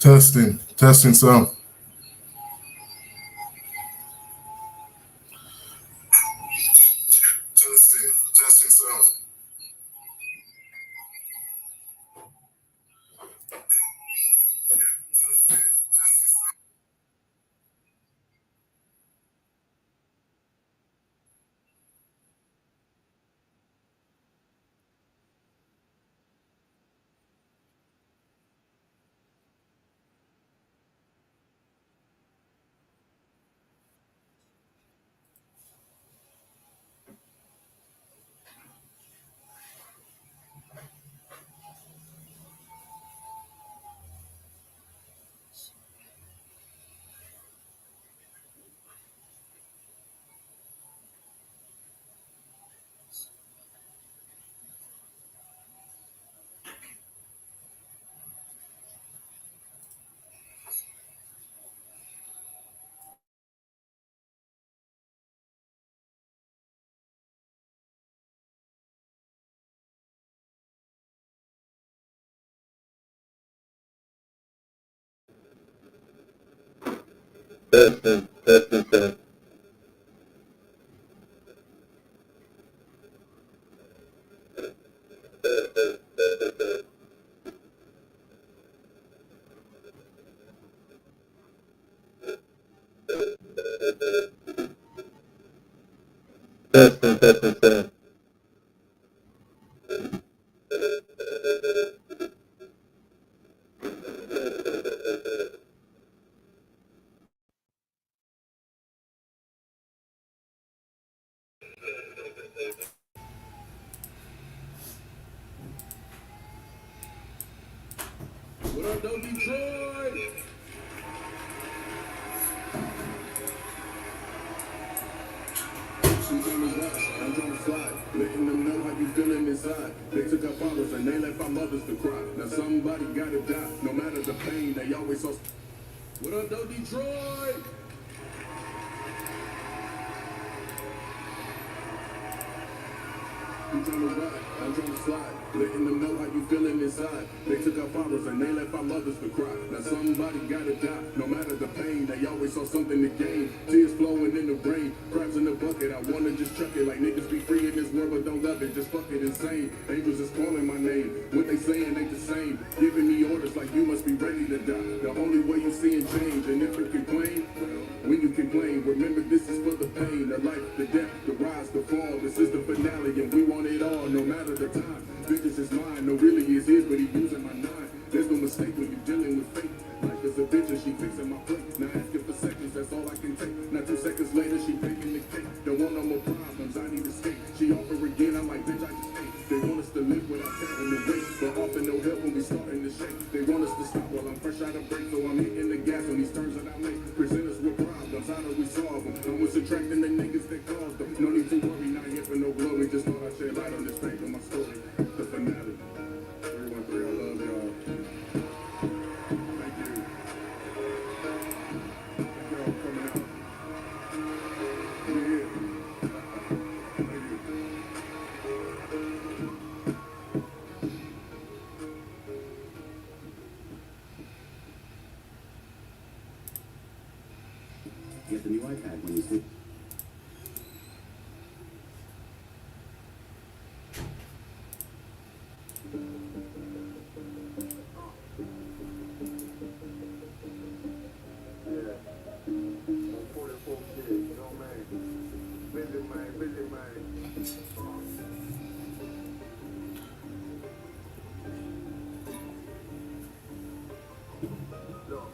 Testing, testing some. Testing some. Testing. What up, though, Detroit? She's on the watch, I'm trying to fly, letting them know how you feeling inside. They took our fathers and they left our mothers to cry. Now somebody gotta die, no matter the pain, they always so. What up, though, Detroit? I'm trying to ride, I'm trying to slide, letting them know how you feeling inside. They took our fathers and they left our mothers to cry. Now somebody gotta die, no matter the pain, they always saw something to gain. Tears flowing in the rain, crabs in the bucket, I wanna just chuck it. Like niggas be free in this world but don't love it, just fuck it insane. Angels is calling my name, what they saying ain't the same. Giving me orders like you must be ready to die. The only way you seeing change, and if you complain, when you complain, remember this is for the pain, the life, the death, the rise, the fall. This is the finale and we want it all, no matter the time. Vengeance is mine, no really is his, but he using my nine. There's no mistake when you're dealing with fate. Life is a bitch and she fixing my plate. Now asking for seconds, that's all I can take. Now 2 seconds later, she baking the cake. Don't want no more problems, I need escape. She offer again, I'm like, bitch, I just ate. They want us to live without having to wait, but often no help when we starting to shake. They want us to stop while I'm fresh out of break, so I'm hitting the gas on these turns that I make. Present us with problems, how do we solve them? I'm subtracting the niggas that caused them. No need to worry, not here for no glory. Just thought I'd shed light on this page of my story. The finale. 313, I love y'all. Thank you. Thank y'all for coming out. Yeah. Thank you. Get the new iPad when you sleep.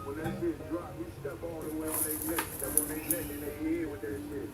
When that shit drop, we step all the way on their neck, step on their neck and they head with that shit.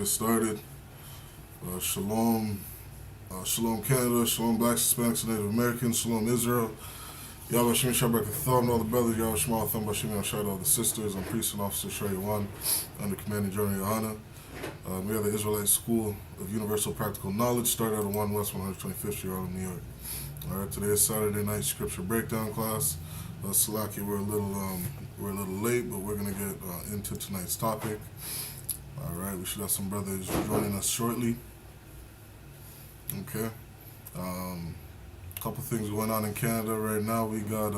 get started. Shalom, Shalom Canada, Shalom Blacks, Hispanics, and Native Americans, Shalom Israel. Yahweh Shem Shabbat Katham, all the brothers, Yahweh Shema Thumb Bashim Yahshad, all the sisters. I'm Priest and Officer Sherry One, under Commanding General YAHANNA. We are the Israelite School of Universal Practical Knowledge, started out of 1 West 125th Street, Harlem, New York. All right, today is Saturday night scripture breakdown class. Salaki, we're a little late, but we're gonna get into tonight's topic. All right, we should have some brothers joining us shortly. Okay. Couple things going on in Canada right now. We got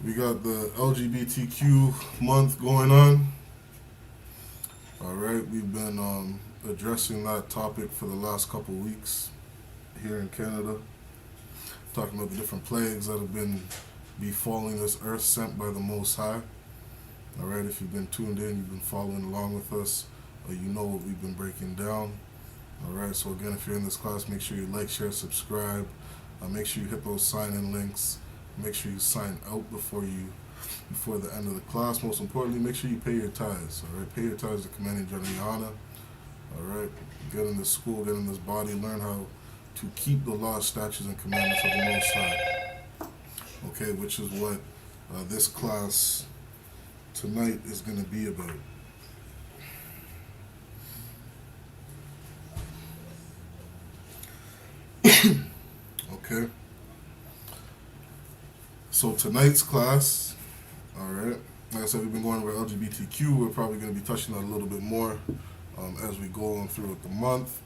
the LGBTQ month going on. All right, we've been addressing that topic for the last couple weeks here in Canada, talking about the different plagues that have been befalling this earth sent by the Most High. All right, if you've been tuned in, you've been following along with us, you know what we've been breaking down. All right, so again, if you're in this class, make sure you like, share, subscribe. Make sure you hit those sign-in links. Make sure you sign out before the end of the class. Most importantly, make sure you pay your tithes. All right, pay your tithes to Commanding General YAHANNA. All right, get in this school, get in this body, learn how to keep the laws, statutes, and commandments of the Most High. Okay, which is what this class tonight is going to be about. Okay. So tonight's class, all right, like I said, we've been going over LGBTQ. We're probably going to be touching on a little bit more as we go on throughout the month.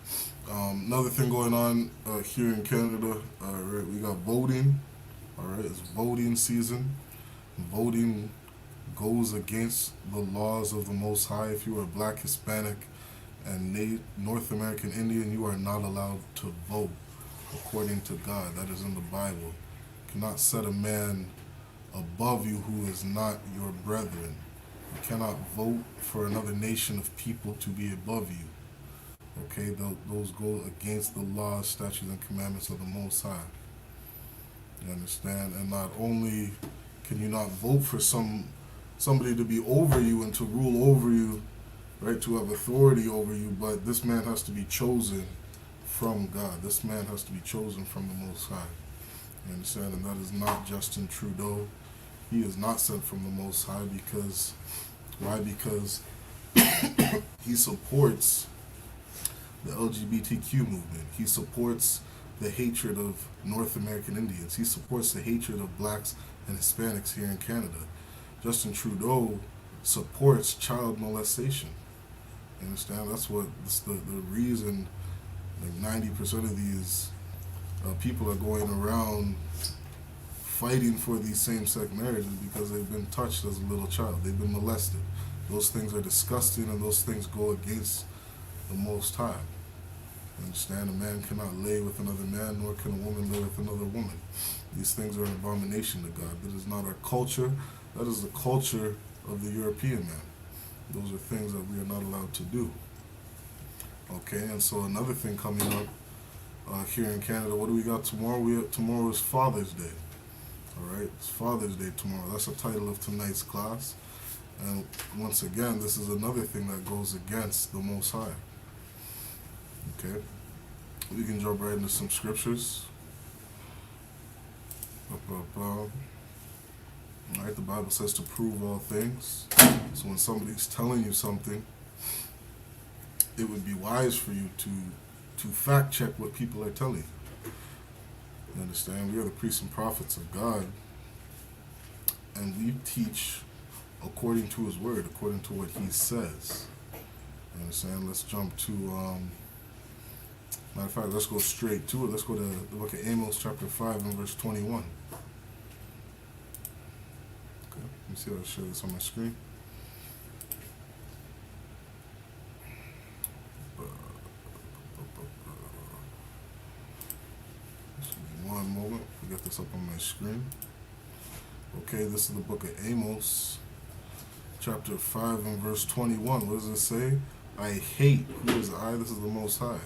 Another thing going on here in Canada, all right, we got voting. All right, it's voting season. Voting goes against the laws of the Most High. If you are Black, Hispanic, and North American Indian, you are not allowed to vote according to God. That is in the Bible. You cannot set a man above you who is not your brethren. You cannot vote for another nation of people to be above you. Okay, those go against the laws, statutes, and commandments of the Most High. You understand? And not only can you not vote for somebody to be over you and to rule over you, right, to have authority over you, but this man has to be chosen from God. This man has to be chosen from the Most High. You understand? And that is not Justin Trudeau. He is not sent from the Most High because, why? Because he supports the LGBTQ movement. He supports the hatred of North American Indians. He supports the hatred of Blacks and Hispanics here in Canada. Justin Trudeau supports child molestation. You understand? That's the reason like 90% of these people are going around fighting for these same-sex marriages because they've been touched as a little child. They've been molested. Those things are disgusting, and those things go against the Most High. You understand? A man cannot lay with another man, nor can a woman lay with another woman. These things are an abomination to God. That is not our culture. That is the culture of the European man. Those are things that we are not allowed to do. Okay, and so another thing coming up here in Canada, what do we got tomorrow? Tomorrow is Father's Day. All right, it's Father's Day tomorrow. That's the title of tonight's class. And once again, this is another thing that goes against the Most High. Okay, we can jump right into some scriptures. All right, the Bible says to prove all things. So when somebody's telling you something, it would be wise for you to fact check what people are telling you. You understand? We are the priests and prophets of God, and we teach according to His word, according to what He says. You understand? Let's jump to, matter of fact, let's go straight to it. Let's go to the book of Amos, chapter 5, and verse 21. Okay, let me see if I show this on my screen. One moment, we got this up on my screen. Okay, this is the book of Amos, chapter 5 and verse 21. What does it say? I hate. Who is I? This is the Most High.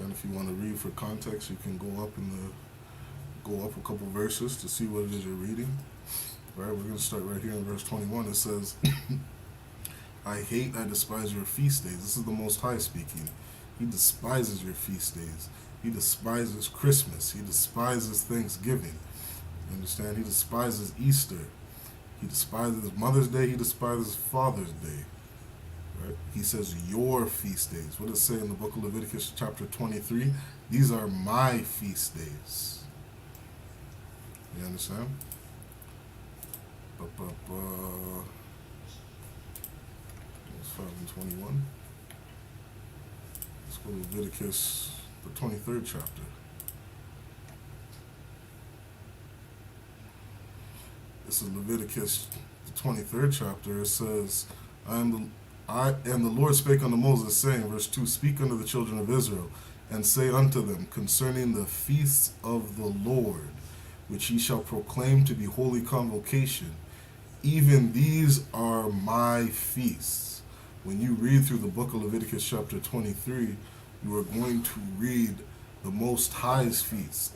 And if you want to read for context, you can go up a couple verses to see what it is you're reading. Right, we're going to start right here in verse 21. It says, I hate, I despise your feast days. This is the Most High speaking. He despises your feast days. He despises Christmas. He despises Thanksgiving. You understand? He despises Easter. He despises Mother's Day. He despises Father's Day. Right? He says your feast days. What does it say in the book of Leviticus chapter 23? These are my feast days. You understand? It's 5:21. Let's go to Leviticus, the 23rd chapter. This is Leviticus, the 23rd chapter. It says, and the Lord spake unto Moses, saying, verse 2, speak unto the children of Israel, and say unto them concerning the feasts of the Lord, which ye shall proclaim to be holy convocation. Even these are my feasts. When you read through the book of Leviticus chapter 23, you are going to read the Most High's feast.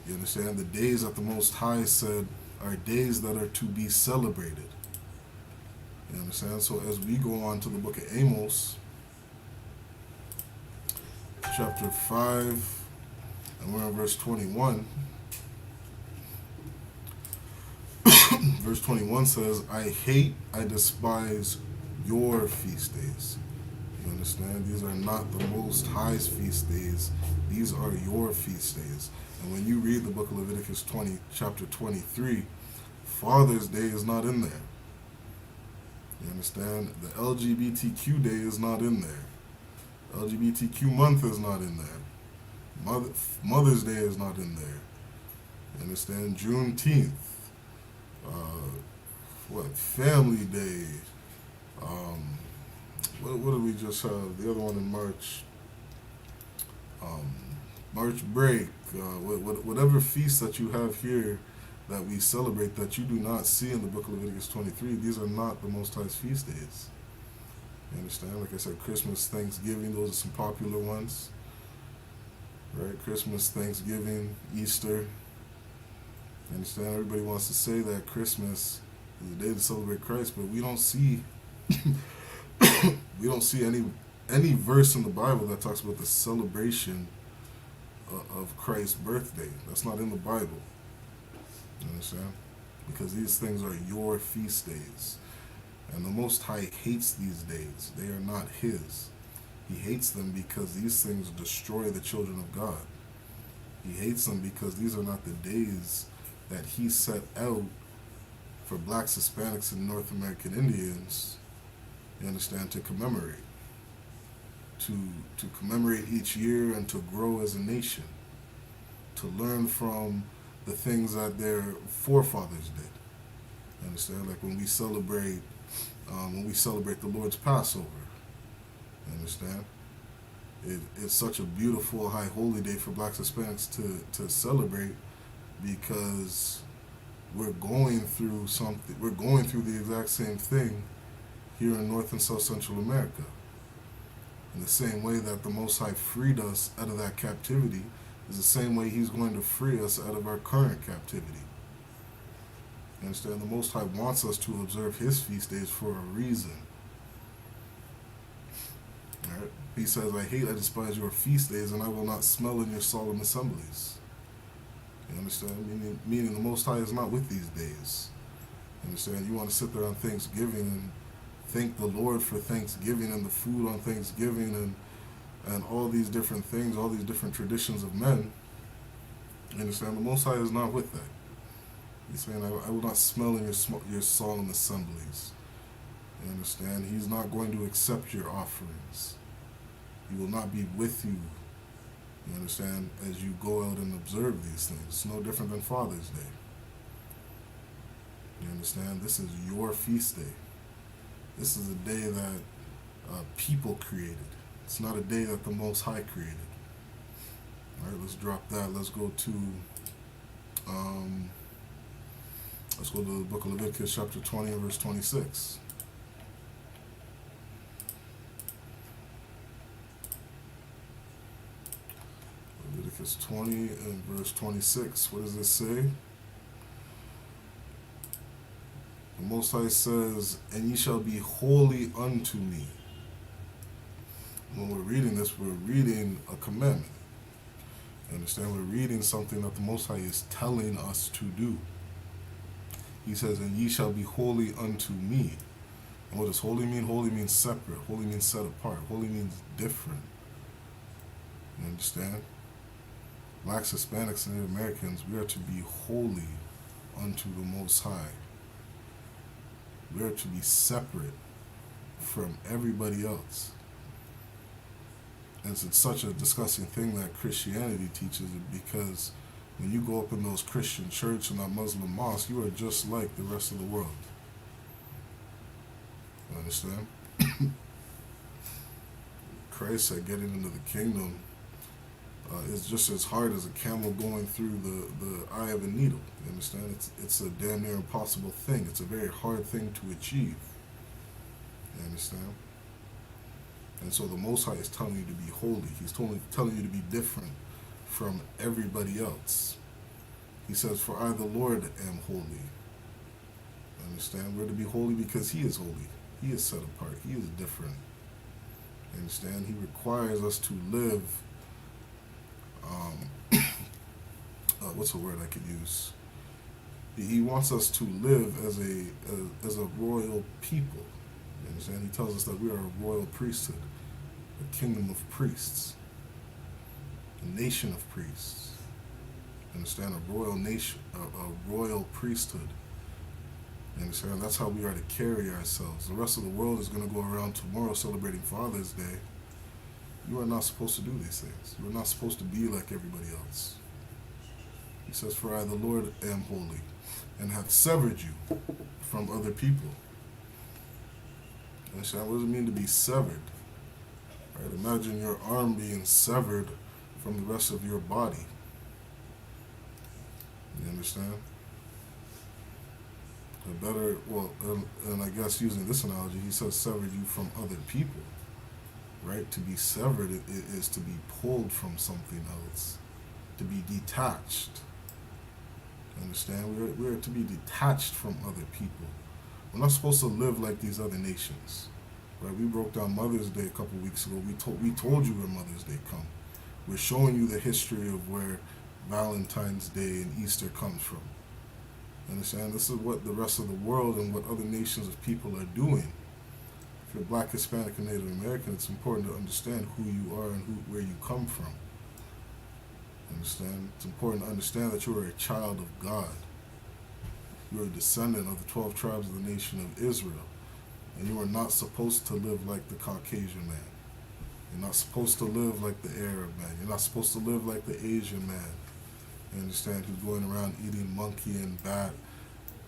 You understand? The days that the Most High said are days that are to be celebrated. You understand? So as we go on to the book of Amos, chapter 5, and we're in verse 21. Verse 21 says, I hate, I despise your feast days. You understand? These are not the Most High's feast days. These are your feast days. And when you read the book of Leviticus 20, chapter 23, Father's Day is not in there. You understand? The LGBTQ day is not in there. LGBTQ month is not in there. Mother's Day is not in there. You understand? Juneteenth. Family Day. What did we just have? The other one in March. March break. Whatever feast that you have here that we celebrate that you do not see in the book of Leviticus 23, these are not the Most High's feast days. You understand? Like I said, Christmas, Thanksgiving, those are some popular ones. Right? Christmas, Thanksgiving, Easter. You understand? Everybody wants to say that Christmas is a day to celebrate Christ, but we don't see any verse in the Bible that talks about the celebration of Christ's birthday. That's not in the Bible. You understand? Because these things are your feast days. And the Most High hates these days. They are not His. He hates them because these things destroy the children of God. He hates them because these are not the days that He set out for blacks, Hispanics, and North American Indians, you understand, to commemorate. To commemorate each year and to grow as a nation. To learn from the things that their forefathers did. You understand? Like when we celebrate the Lord's Passover. You understand? It's such a beautiful high holy day for blacks, Hispanics to celebrate, because we're going through something. We're going through the exact same thing here in North and South Central America. In the same way that the Most High freed us out of that captivity is the same way He's going to free us out of our current captivity. You understand? The Most High wants us to observe His feast days for a reason. All right? He says, I hate, I despise your feast days, and I will not smell in your solemn assemblies. You understand? Meaning the Most High is not with these days. You understand? You want to sit there on Thanksgiving and thank the Lord for Thanksgiving and the food on Thanksgiving and all these different things, all these different traditions of men. You understand? The Most High is not with that. He's saying, I will not smell in your solemn assemblies. You understand? He's not going to accept your offerings. He will not be with you, you understand, as you go out and observe these things. It's no different than Father's Day. You understand? This is your feast day. This is a day that people created. It's not a day that the Most High created. All right, let's drop that. Let's go to the book of Leviticus chapter 20 and verse 26. Leviticus 20 and verse 26. What does it say? The Most High says, and ye shall be holy unto me. When we're reading this, we're reading a commandment. You understand? We're reading something that the Most High is telling us to do. He says, and ye shall be holy unto me. And what does holy mean? Holy means separate. Holy means set apart. Holy means different. You understand? Blacks, Hispanics, and Native Americans, we are to be holy unto the Most High. We are to be separate from everybody else. And it's such a disgusting thing that Christianity teaches it, because when you go up in those Christian church and that Muslim mosque, you are just like the rest of the world. You understand? Christ said getting into the kingdom is just as hard as a camel going through the eye of a needle. You understand? It's a damn near impossible thing. It's a very hard thing to achieve. You understand? And so the Most High is telling you to be holy. He's telling you to be different from everybody else. He says, for I, the Lord, am holy. Understand? We're to be holy because He is holy. He is set apart. He is different. Understand? He requires us to live, what's a word I could use? He wants us to live as a royal people. You understand? He tells us that we are a royal priesthood, a kingdom of priests, a nation of priests. Understand? A royal nation, a royal priesthood. You understand? That's how we are to carry ourselves. The rest of the world is going to go around tomorrow celebrating Father's Day. You are not supposed to do these things. You are not supposed to be like everybody else. He says, for I, the Lord, am holy, and have severed you from other people. You understand? What does it mean to be severed? Right? Imagine your arm being severed from the rest of your body. You understand? And I guess using this analogy, he says severed you from other people. Right? To be severed is to be pulled from something else. To be detached. Understand? We're to be detached from other people. We're not supposed to live like these other nations. Right? We broke down Mother's Day a couple weeks ago. We told you where Mother's Day come. We're showing you the history of where Valentine's Day and Easter comes from. Understand? This is what the rest of the world and what other nations of people are doing. If you're Black, Hispanic, and Native American, it's important to understand who you are and where you come from. Understand? It's important to understand that you are a child of God. You are a descendant of the 12 tribes of the nation of Israel. And you are not supposed to live like the Caucasian man. You're not supposed to live like the Arab man. You're not supposed to live like the Asian man. You understand? Who's going around eating monkey and bat.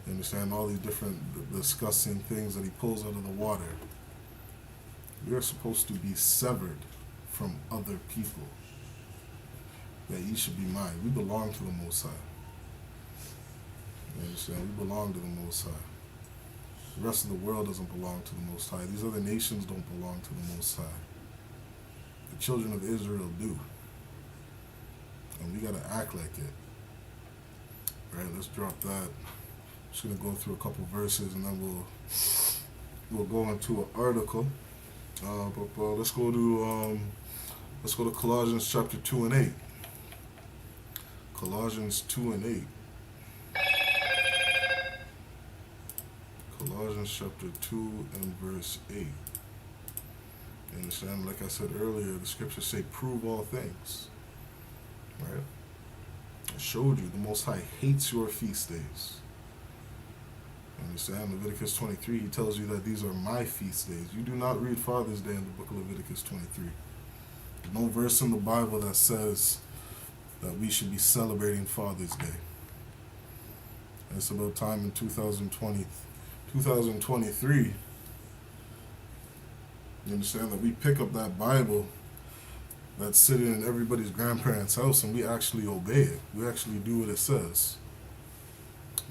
You understand? All these different disgusting things that he pulls out of the water. We are supposed to be severed from other people. That ye should be mine. We belong to the Most High. You understand? We belong to the Most High. The rest of the world doesn't belong to the Most High. These other nations don't belong to the Most High. The children of Israel do. And we got to act like it. All right, let's drop that. Just going to go through a couple verses and then we'll go into an article. But let's go to Colossians chapter 2 and 8. Colossians 2 and 8. Colossians chapter 2 and verse 8. You understand? Like I said earlier, the scriptures say, prove all things. Right? I showed you the Most High hates your feast days. You understand? Leviticus 23, he tells you that these are my feast days. You do not read Father's Day in the book of Leviticus 23. There's no verse in the Bible that says that we should be celebrating Father's Day. And it's about time in 2023, you understand, that we pick up that Bible that's sitting in everybody's grandparents' house and we actually obey it. We actually do what it says.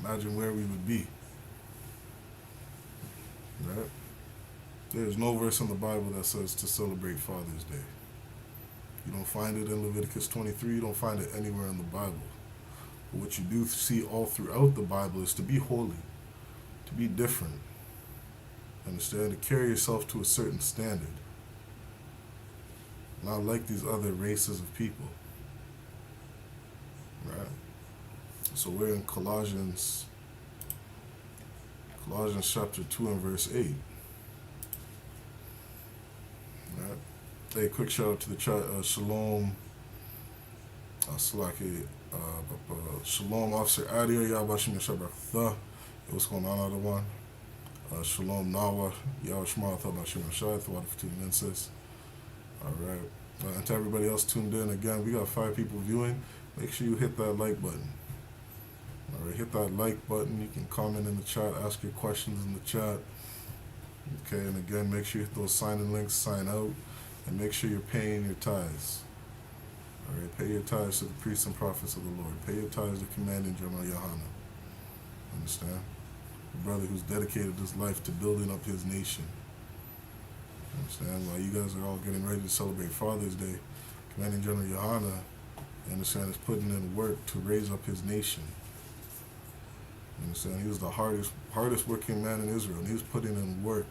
Imagine where we would be. Right? There's no verse in the Bible that says to celebrate Father's Day. You don't find it in Leviticus 23. You don't find it anywhere in the Bible. But what you do see all throughout the Bible is to be holy, to be different. Understand? To carry yourself to a certain standard. Not like these other races of people. Right? So we're in Colossians chapter 2 and verse 8. Right? Hey, quick shout out to the chat. Shalom. Shalom, Officer Adia. Yabashim Yashabakatha. What's going on, other one? Shalom, Nawa. Yawashma. Thabashim Yashai. Thwada for tuning in, sis. Alright. And to everybody else tuned in, again, we got 5 people viewing. Make sure you hit that like button. Alright, hit that like button. You can comment in the chat, ask your questions in the chat. Okay, and again, make sure you hit those sign-in links, sign out, and make sure you're paying your tithes. Alright, pay your tithes to the priests and prophets of the Lord. Pay your tithes to Commanding General YAHANNA. Understand? A brother who's dedicated his life to building up his nation. Understand? While you guys are all getting ready to celebrate Father's Day, Commanding General YAHANNA, you understand, is putting in work to raise up his nation. You understand? He was the hardest working man in Israel, and he was putting in work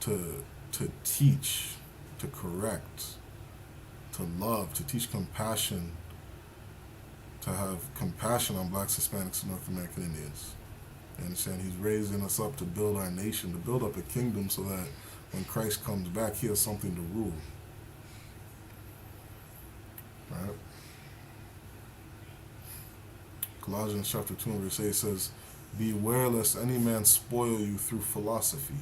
to teach, to correct, to love, to teach compassion, to have compassion on blacks, Hispanics, and North American Indians. You understand? He's raising us up to build our nation, to build up a kingdom so that when Christ comes back, he has something to rule. Right? Colossians chapter 2 and verse 8 says, beware lest any man spoil you through philosophy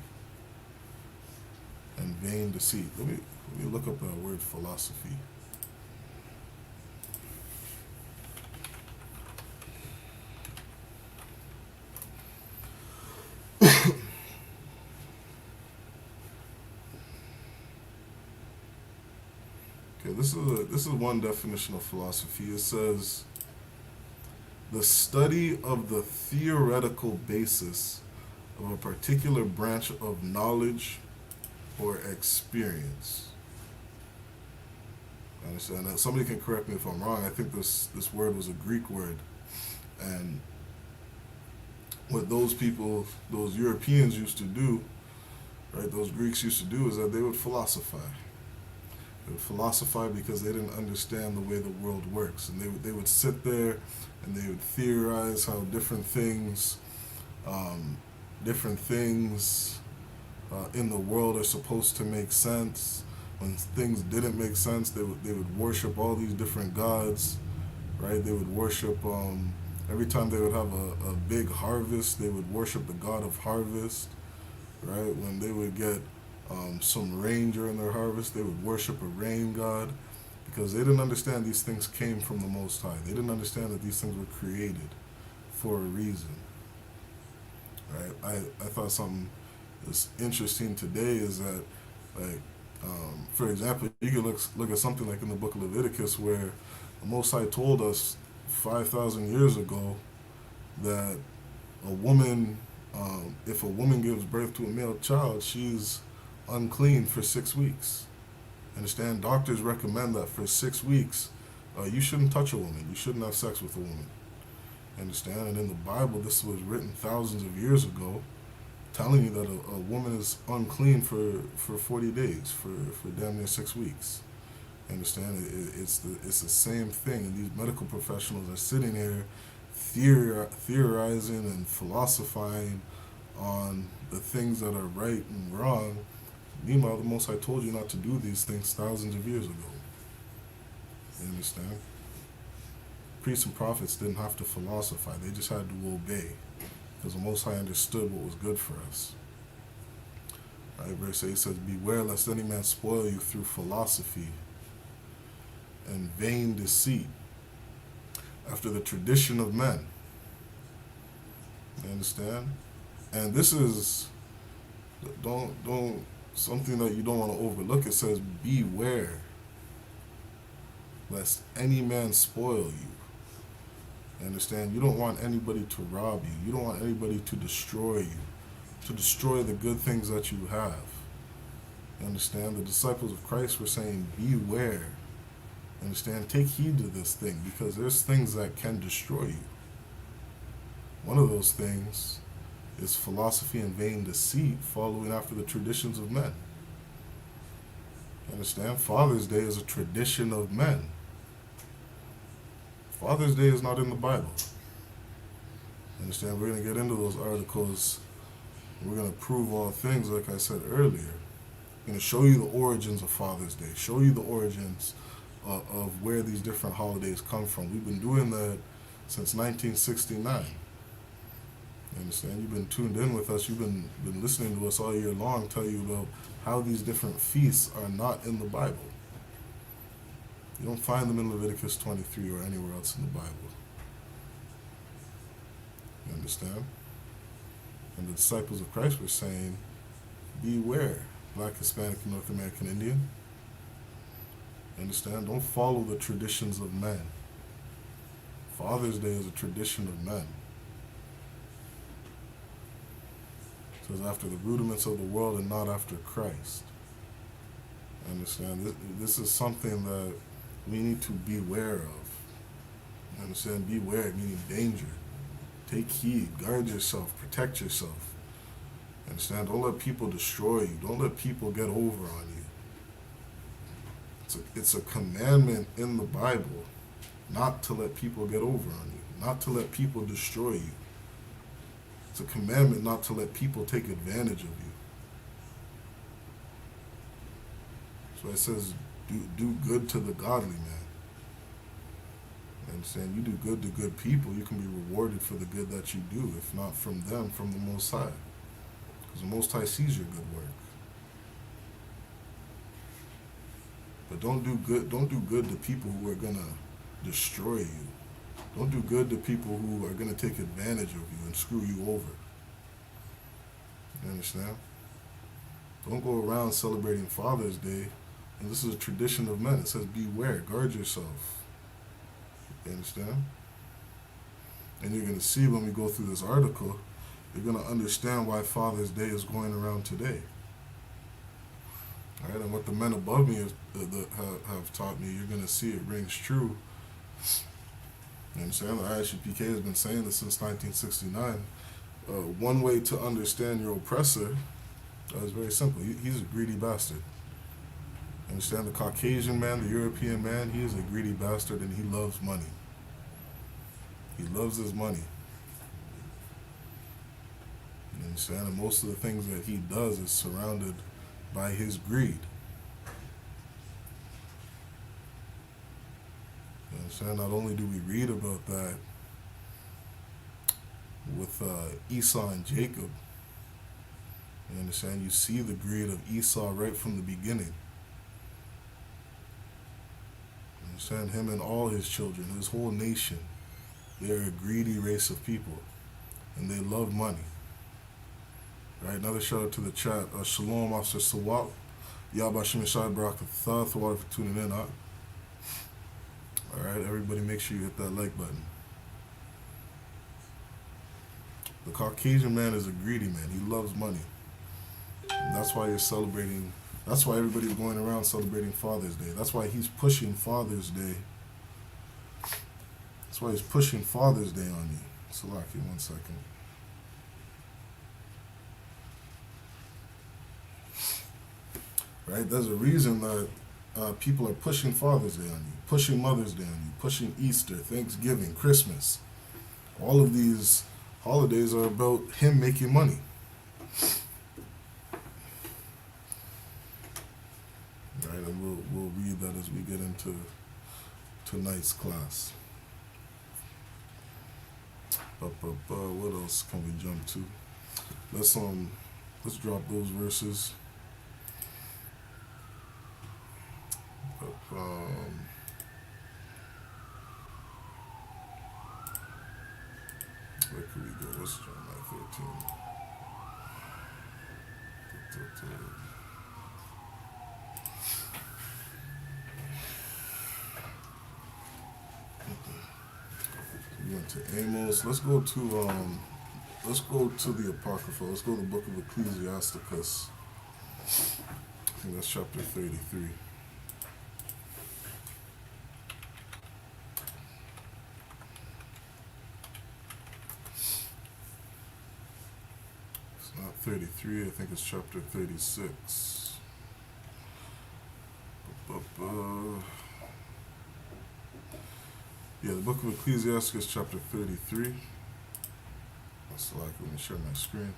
and vain deceit. Let me look up that word philosophy. Okay, this is one definition of philosophy. It says, the study of the theoretical basis of a particular branch of knowledge or experience. I understand that. Somebody can correct me if I'm wrong. I think this word was a Greek word. And what those people, those Europeans used to do, right, those Greeks used to do, is that they would philosophize. They would philosophize because they didn't understand the way the world works. And they would sit there and they would theorize how different things in the world are supposed to make sense. When things didn't make sense, they would worship all these different gods, right? They would worship, every time they would have a big harvest, they would worship the god of harvest, right? When they would get some rain during their harvest, they would worship a rain god, because they didn't understand these things came from the Most High. They didn't understand that these things were created for a reason, right? I thought something that's interesting today is that, like, for example, you can look at something like in the book of Leviticus, where the Most High told us 5,000 years ago that a woman, if a woman gives birth to a male child, she's unclean for 6 weeks. Understand? Doctors recommend that for 6 weeks, you shouldn't touch a woman. You shouldn't have sex with a woman. Understand? And in the Bible, this was written thousands of years ago, telling you that a woman is unclean for 40 days, for damn near 6 weeks. Understand? It's the same thing. And these medical professionals are sitting here theorizing and philosophizing on the things that are right and wrong. Meanwhile, the Most High told you not to do these things thousands of years ago. You understand? Priests and prophets didn't have to philosophize. They just had to obey, because the Most High understood what was good for us. Right? Verse 8 says, beware lest any man spoil you through philosophy and vain deceit, after the tradition of men. You understand? And this is, don't something that you don't want to overlook. It says, beware lest any man spoil you. You understand? You don't want anybody to rob you. You don't want anybody to destroy you, to destroy the good things that you have. You understand? The disciples of Christ were saying, beware. You understand? Take heed to this thing, because there's things that can destroy you. One of those things is philosophy and vain deceit, following after the traditions of men. You understand? Father's Day is a tradition of men. Father's Day is not in the Bible. You understand? We're going to get into those articles. We're going to prove all things, like I said earlier. I'm going to show you the origins of Father's Day, show you the origins of where these different holidays come from. We've been doing that since 1969. You understand? You've been tuned in with us. You've been listening to us all year long tell you about how these different feasts are not in the Bible. You don't find them in Leviticus 23 or anywhere else in the Bible. You understand? And the disciples of Christ were saying, beware, Black, Hispanic, North American Indian. You understand? Don't follow the traditions of men. Father's Day is a tradition of men. It says after the rudiments of the world and not after Christ. You understand? This is something that we need to beware of. You understand? Beware, meaning danger. Take heed, guard yourself, protect yourself. You understand? Don't let people destroy you. Don't let people get over on you. It's a commandment in the Bible not to let people get over on you, not to let people destroy you. It's a commandment not to let people take advantage of you. So it says, do good to the godly man. You understand? You do good to good people, you can be rewarded for the good that you do. If not from them, from the Most High. Because the Most High sees your good work. But don't do good to people who are gonna destroy you. Don't do good to people who are gonna take advantage of you and screw you over. You understand? Don't go around celebrating Father's Day. And this is a tradition of men. It says beware, guard yourself. You understand? And you're gonna see when we go through this article, you're gonna understand why Father's Day is going around today. All right, and what the men above me have taught me, you're going to see it rings true. You understand? The I.S.U.P.K has been saying this since 1969. One way to understand your oppressor is very simple. He's a greedy bastard. You understand? The Caucasian man, the European man, he is a greedy bastard and he loves money. He loves his money. You understand? And most of the things that he does is surrounded by his greed. You understand? Not only do we read about that with Esau and Jacob, you understand? You see the greed of Esau right from the beginning. You understand? Him and all his children, his whole nation, they're a greedy race of people, and they love money. Right, another shout out to the chat. Shalom, Officer Sawab. Yabashim Shad Barakatha. For tuning in. Alright, everybody make sure you hit that like button. The Caucasian man is a greedy man. He loves money. And that's why you're celebrating. That's why everybody's going around celebrating Father's Day. That's why he's pushing Father's Day. That's why he's pushing Father's Day on you. Salaki, 1 second. Right? There's a reason that people are pushing Father's Day on you, pushing Mother's Day on you, pushing Easter, Thanksgiving, Christmas. All of these holidays are about him making money. Right? And we'll read that as we get into tonight's class. What else can we jump to? Let's drop those verses. Where could we go? What's Jeremiah 13? We went to Amos. Let's go to the Apocrypha. Let's go to the book of Ecclesiasticus. I think that's chapter 33. not 33, I think it's chapter 36. Yeah, the book of Ecclesiastes, chapter 33. That's like, let me share my screen.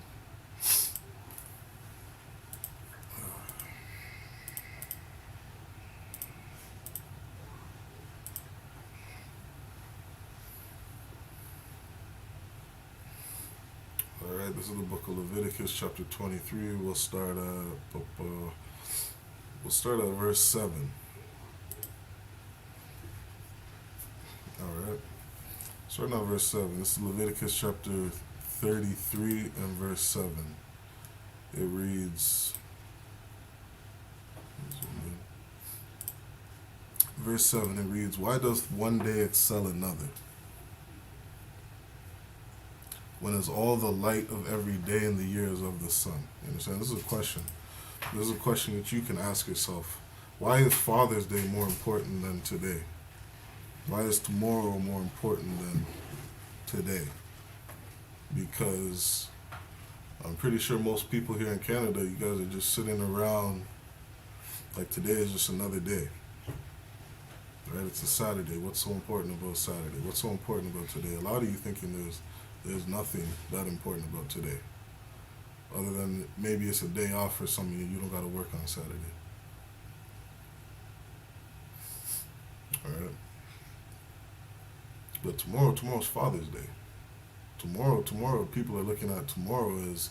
Alright, this is the book of Leviticus, chapter 23. We'll start at verse 7. Alright. Starting at verse 7. This is Leviticus chapter 33 and verse 7. It reads, verse 7, it reads, "Why doth one day excel another? When is all the light of every day in the years of the sun?" You understand? This is a question. This is a question that you can ask yourself. Why is Father's Day more important than today? Why is tomorrow more important than today? Because I'm pretty sure most people here in Canada, you guys are just sitting around like today is just another day. Right? It's a Saturday. What's so important about Saturday? What's so important about today? A lot of you thinking there's nothing that important about today. Other than maybe it's a day off for some of you, you don't got to work on Saturday. Alright? But tomorrow's Father's Day. Tomorrow, people are looking at tomorrow as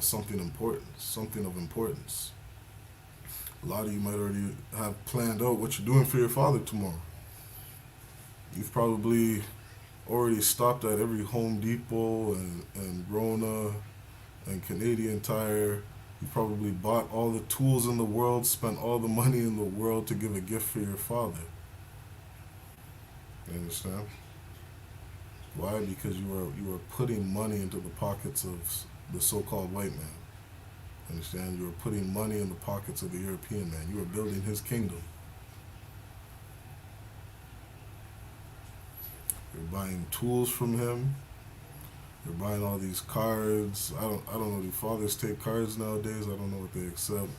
something important, something of importance. A lot of you might already have planned out what you're doing for your father tomorrow. You've probably already stopped at every Home Depot and Rona and Canadian Tire. You probably bought all the tools in the world, spent all the money in the world to give a gift for your father. You understand? Why? Because you are putting money into the pockets of the so-called white man. Understand? You are putting money in the pockets of the European man. You are building his kingdom. You're buying tools from him. You're buying all these cards. I don't know. Do fathers take cards nowadays? I don't know what they accept.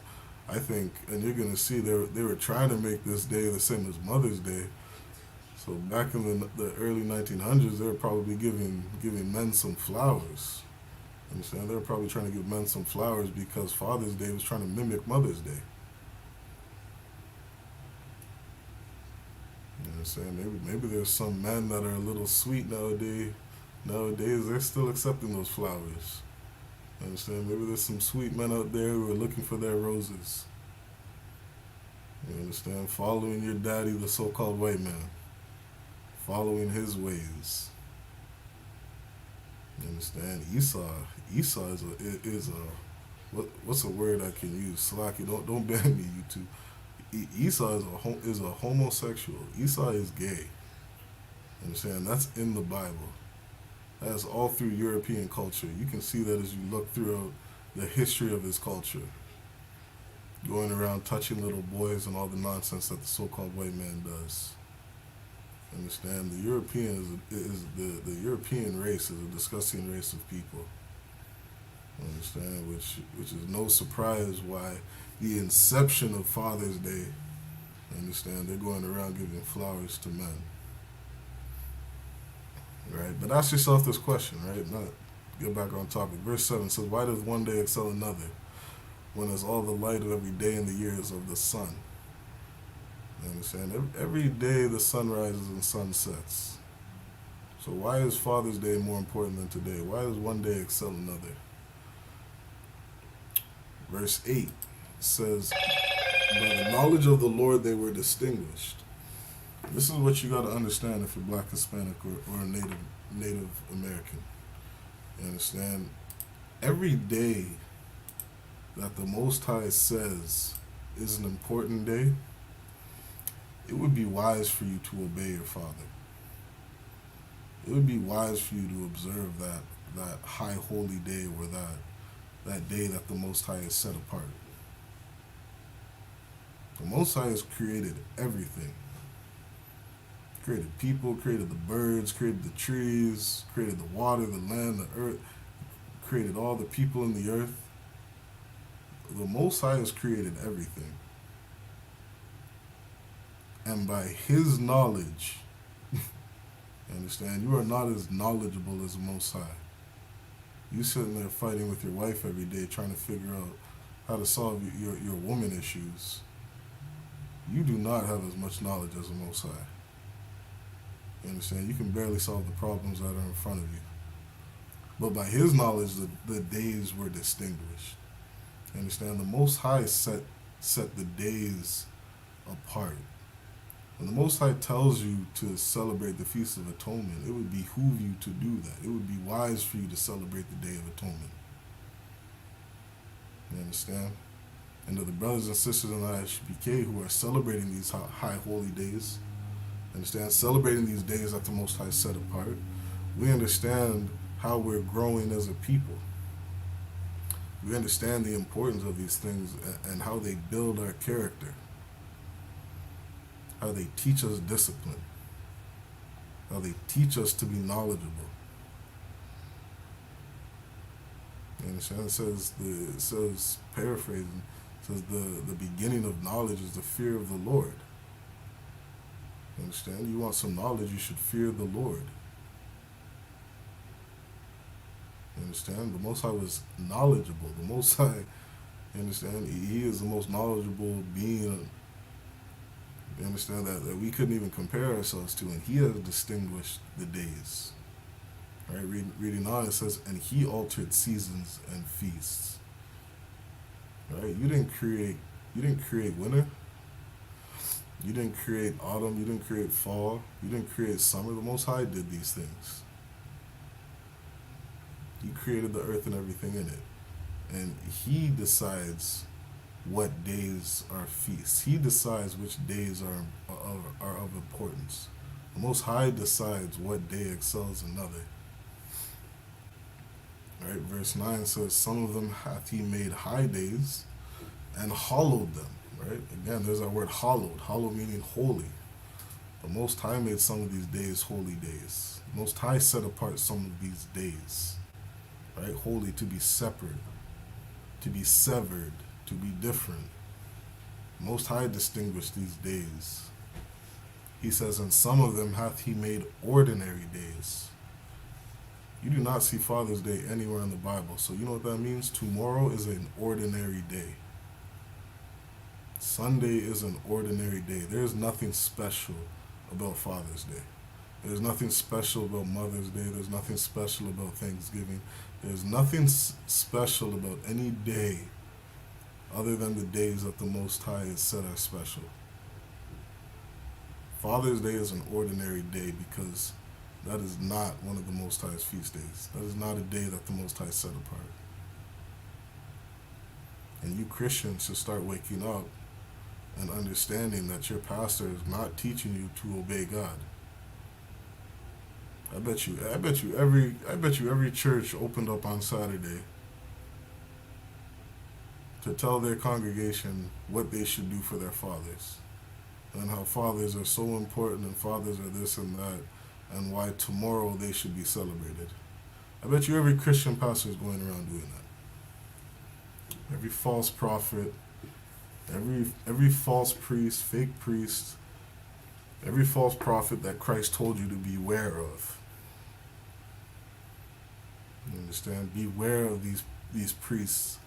I think, and you're gonna see, they were trying to make this day the same as Mother's Day. So back in the early 1900s, they were probably giving men some flowers. Understand? They were probably trying to give men some flowers because Father's Day was trying to mimic Mother's Day. You understand? Maybe there's some men that are a little sweet nowadays. Nowadays, they're still accepting those flowers. You understand? Maybe there's some sweet men out there who are looking for their roses. You understand? Following your daddy, the so-called white man. Following his ways. You understand? Esau is a what's a word I can use? Slacky, don't ban me, you two. Esau is a homosexual. Esau is gay. You understand? That's in the Bible. That's all through European culture. You can see that as you look throughout the history of his culture. Going around touching little boys and all the nonsense that the so-called white man does. Understand? The European the European race is a disgusting race of people. Understand? Which is no surprise why the inception of Father's Day, understand, they're going around giving flowers to men. Right? But ask yourself this question, right? Not get back on topic. Verse 7 says, "Why does one day excel another, when there's all the light of every day in the years of the sun?" You understand? Every day the sun rises and sun sets. So why is Father's Day more important than today? Why does one day excel another? Verse 8 says, "By the knowledge of the Lord they were distinguished." This is what you got to understand if you're Black, Hispanic, or a Native American. You understand? Every day that the Most High says is an important day, it would be wise for you to obey your father. It would be wise for you to observe that high holy day, or that day that the Most High is set apart. The Most High has created everything. Created people, created the birds, created the trees, created the water, the land, the earth, created all the people in the earth. The Most High has created everything. And by His knowledge, you understand, you are not as knowledgeable as the Most High. You sitting there fighting with your wife every day trying to figure out how to solve your woman issues. You do not have as much knowledge as the Most High. You understand? You can barely solve the problems that are in front of you. But by His knowledge, the days were distinguished. You understand? The Most High set the days apart. When the Most High tells you to celebrate the Feast of Atonement, it would behoove you to do that. It would be wise for you to celebrate the Day of Atonement. You understand? And to the brothers and sisters in I.S.U.P.K who are celebrating these high holy days, understand, celebrating these days that the Most High set apart, we understand how we're growing as a people. We understand the importance of these things and how they build our character, how they teach us discipline, how they teach us to be knowledgeable. You understand? It says, paraphrasing, it says the beginning of knowledge is the fear of the Lord. You understand? You want some knowledge, you should fear the Lord. You understand? The Most High was knowledgeable. The Most High, you understand? He is the most knowledgeable being, you understand, that we couldn't even compare ourselves to, and He has distinguished the days. Right? Reading on, it says, and He altered seasons and feasts. Right? You didn't create winter. You didn't create autumn. You didn't create fall. You didn't create summer. The Most High did these things. He created the earth and everything in it. And He decides what days are feasts. He decides which days are of importance. The Most High decides what day excels another. Right? Verse 9 says, some of them hath He made high days and hallowed them. Right? Again, there's that word hallowed. Hallowed meaning holy. The Most High made some of these days holy days. The Most High set apart some of these days. Right? Holy, to be separate, to be severed, to be different. Most High distinguished these days. He says, and some of them hath He made ordinary days. You do not see Father's Day anywhere in the Bible. So you know what that means? Tomorrow is an ordinary day. Sunday is an ordinary day. There's nothing special about Father's Day. There's nothing special about Mother's Day. There's nothing special about Thanksgiving. There's nothing special about any day other than the days that the Most High has said are special. Father's Day is an ordinary day because that is not one of the Most High's feast days. That is not a day that the Most High set apart. And you Christians should start waking up and understanding that your pastor is not teaching you to obey God. I bet you every church opened up on Saturday to tell their congregation what they should do for their fathers, and how fathers are so important, and fathers are this and that, and why tomorrow they should be celebrated. I bet you every Christian pastor is going around doing that. Every false prophet, every false priest, fake priest, every false prophet that Christ told you to beware of. You understand? Beware of these priests,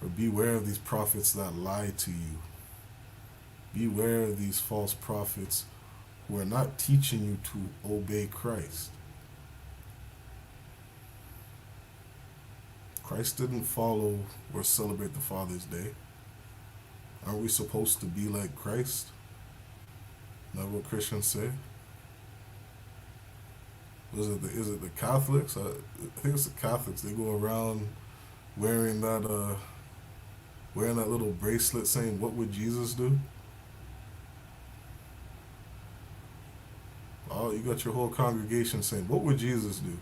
or beware of these prophets that lie to you. Beware of these false prophets who are not teaching you to obey Christ. Christ didn't follow or celebrate the Father's Day. Aren't we supposed to be like Christ? Not what Christians say? Is it the Catholics? I think it's the Catholics. They go around wearing that little bracelet saying, "What would Jesus do?" Oh, you got your whole congregation saying, "What would Jesus do?"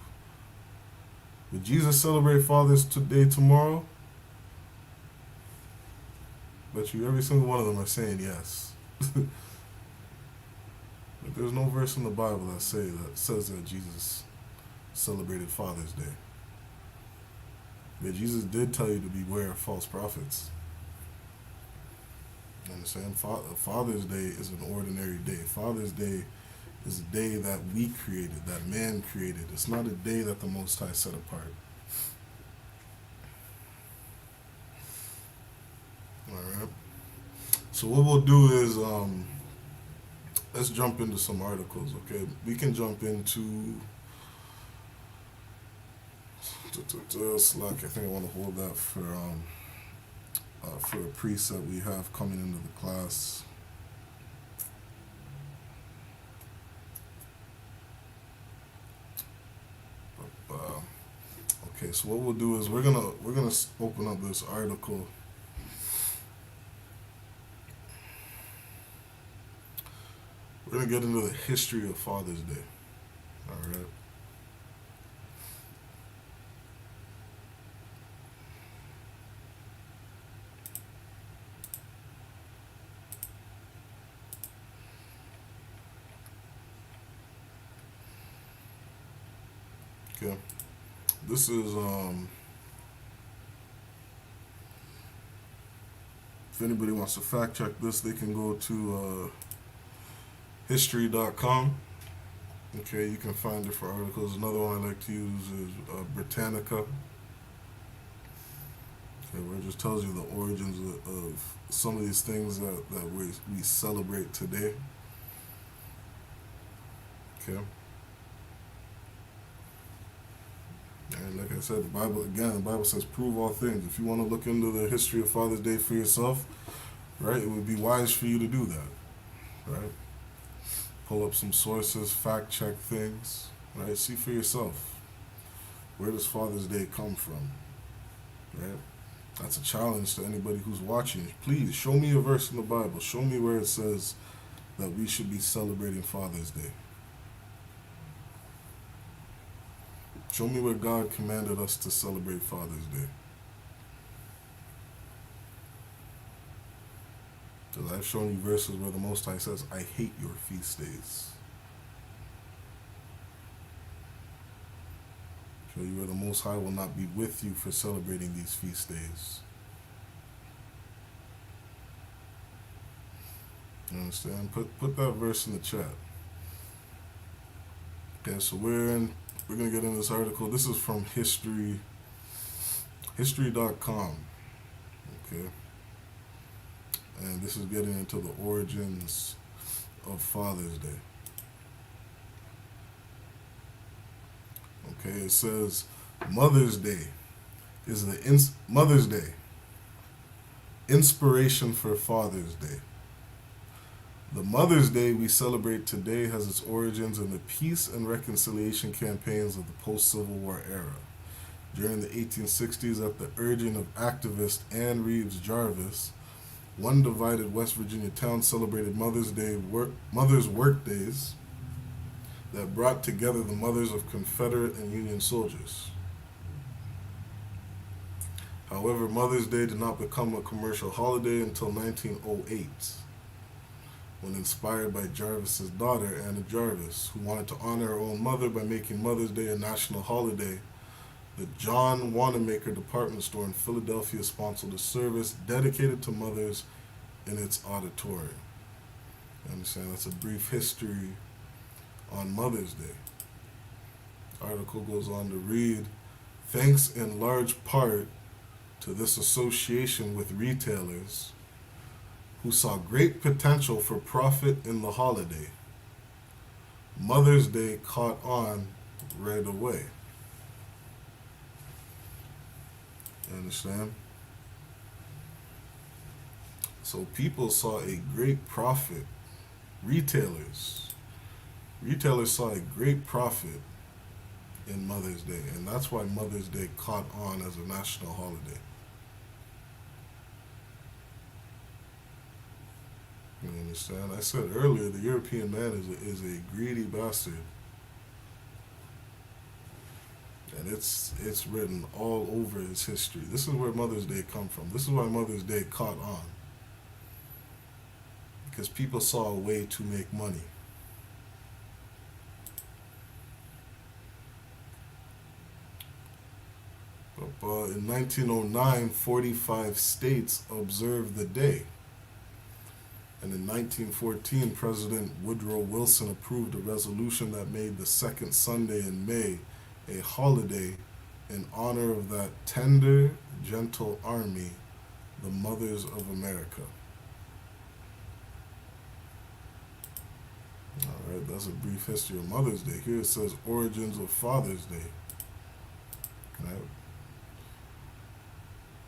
Would Jesus celebrate Father's Day tomorrow? Bet you every single one of them are saying yes. But there's no verse in the Bible that says that Jesus celebrated Father's Day. But Jesus did tell you to beware of false prophets. You understand? Father's Day is an ordinary day. Father's Day is a day that we created, that man created. It's not a day that the Most High set apart. Alright? So what we'll do is, let's jump into some articles, okay? We can jump into Slack. I think I want to hold that for a preset we have coming into the class. Okay, so what we'll do is we're gonna open up this article. We're gonna get into the history of Father's Day. All right. Okay. This is if anybody wants to fact check this, they can go to history.com. Okay, you can find different articles. Another one I like to use is Britannica. Okay, where it just tells you the origins of some of these things that we celebrate today. Okay. And like I said, the Bible says, prove all things. If you want to look into the history of Father's Day for yourself, right, it would be wise for you to do that, right? Pull up some sources, fact check things, right? See for yourself. Where does Father's Day come from, right? That's a challenge to anybody who's watching. Please, show me a verse in the Bible. Show me where it says that we should be celebrating Father's Day. Show me where God commanded us to celebrate Father's Day. Because I've shown you verses where the Most High says, I hate your feast days. Show you where the Most High will not be with you for celebrating these feast days. You understand? Put that verse in the chat. Okay, so we're going to get into this article. This is from history.com. Okay. And this is getting into the origins of Father's Day. Okay, it says Mother's Day is Mother's Day, inspiration for Father's Day. The Mother's Day we celebrate today has its origins in the peace and reconciliation campaigns of the post-Civil War era. During the 1860s, at the urging of activist Ann Reeves Jarvis, one divided West Virginia town celebrated Mother's work days that brought together the mothers of Confederate and Union soldiers. However, Mother's Day did not become a commercial holiday until 1908. When inspired by Jarvis's daughter, Anna Jarvis, who wanted to honor her own mother by making Mother's Day a national holiday, the John Wanamaker department store in Philadelphia sponsored a service dedicated to mothers in its auditorium. You understand? That's a brief history on Mother's Day. The article goes on to read, thanks in large part to this association with retailers who saw great potential for profit in the holiday, Mother's Day caught on right away. You understand? So people saw a great profit. Retailers saw a great profit in Mother's Day, and that's why Mother's Day caught on as a national holiday. You understand? I said earlier, the European man is a greedy bastard. And it's written all over his history. This is where Mother's Day come from. This is why Mother's Day caught on. Because people saw a way to make money. But In 1909, 45 states observed the day. And in 1914, President Woodrow Wilson approved a resolution that made the second Sunday in May a holiday in honor of that tender, gentle army, the Mothers of America. All right, that's a brief history of Mother's Day. Here it says origins of Father's Day. Right?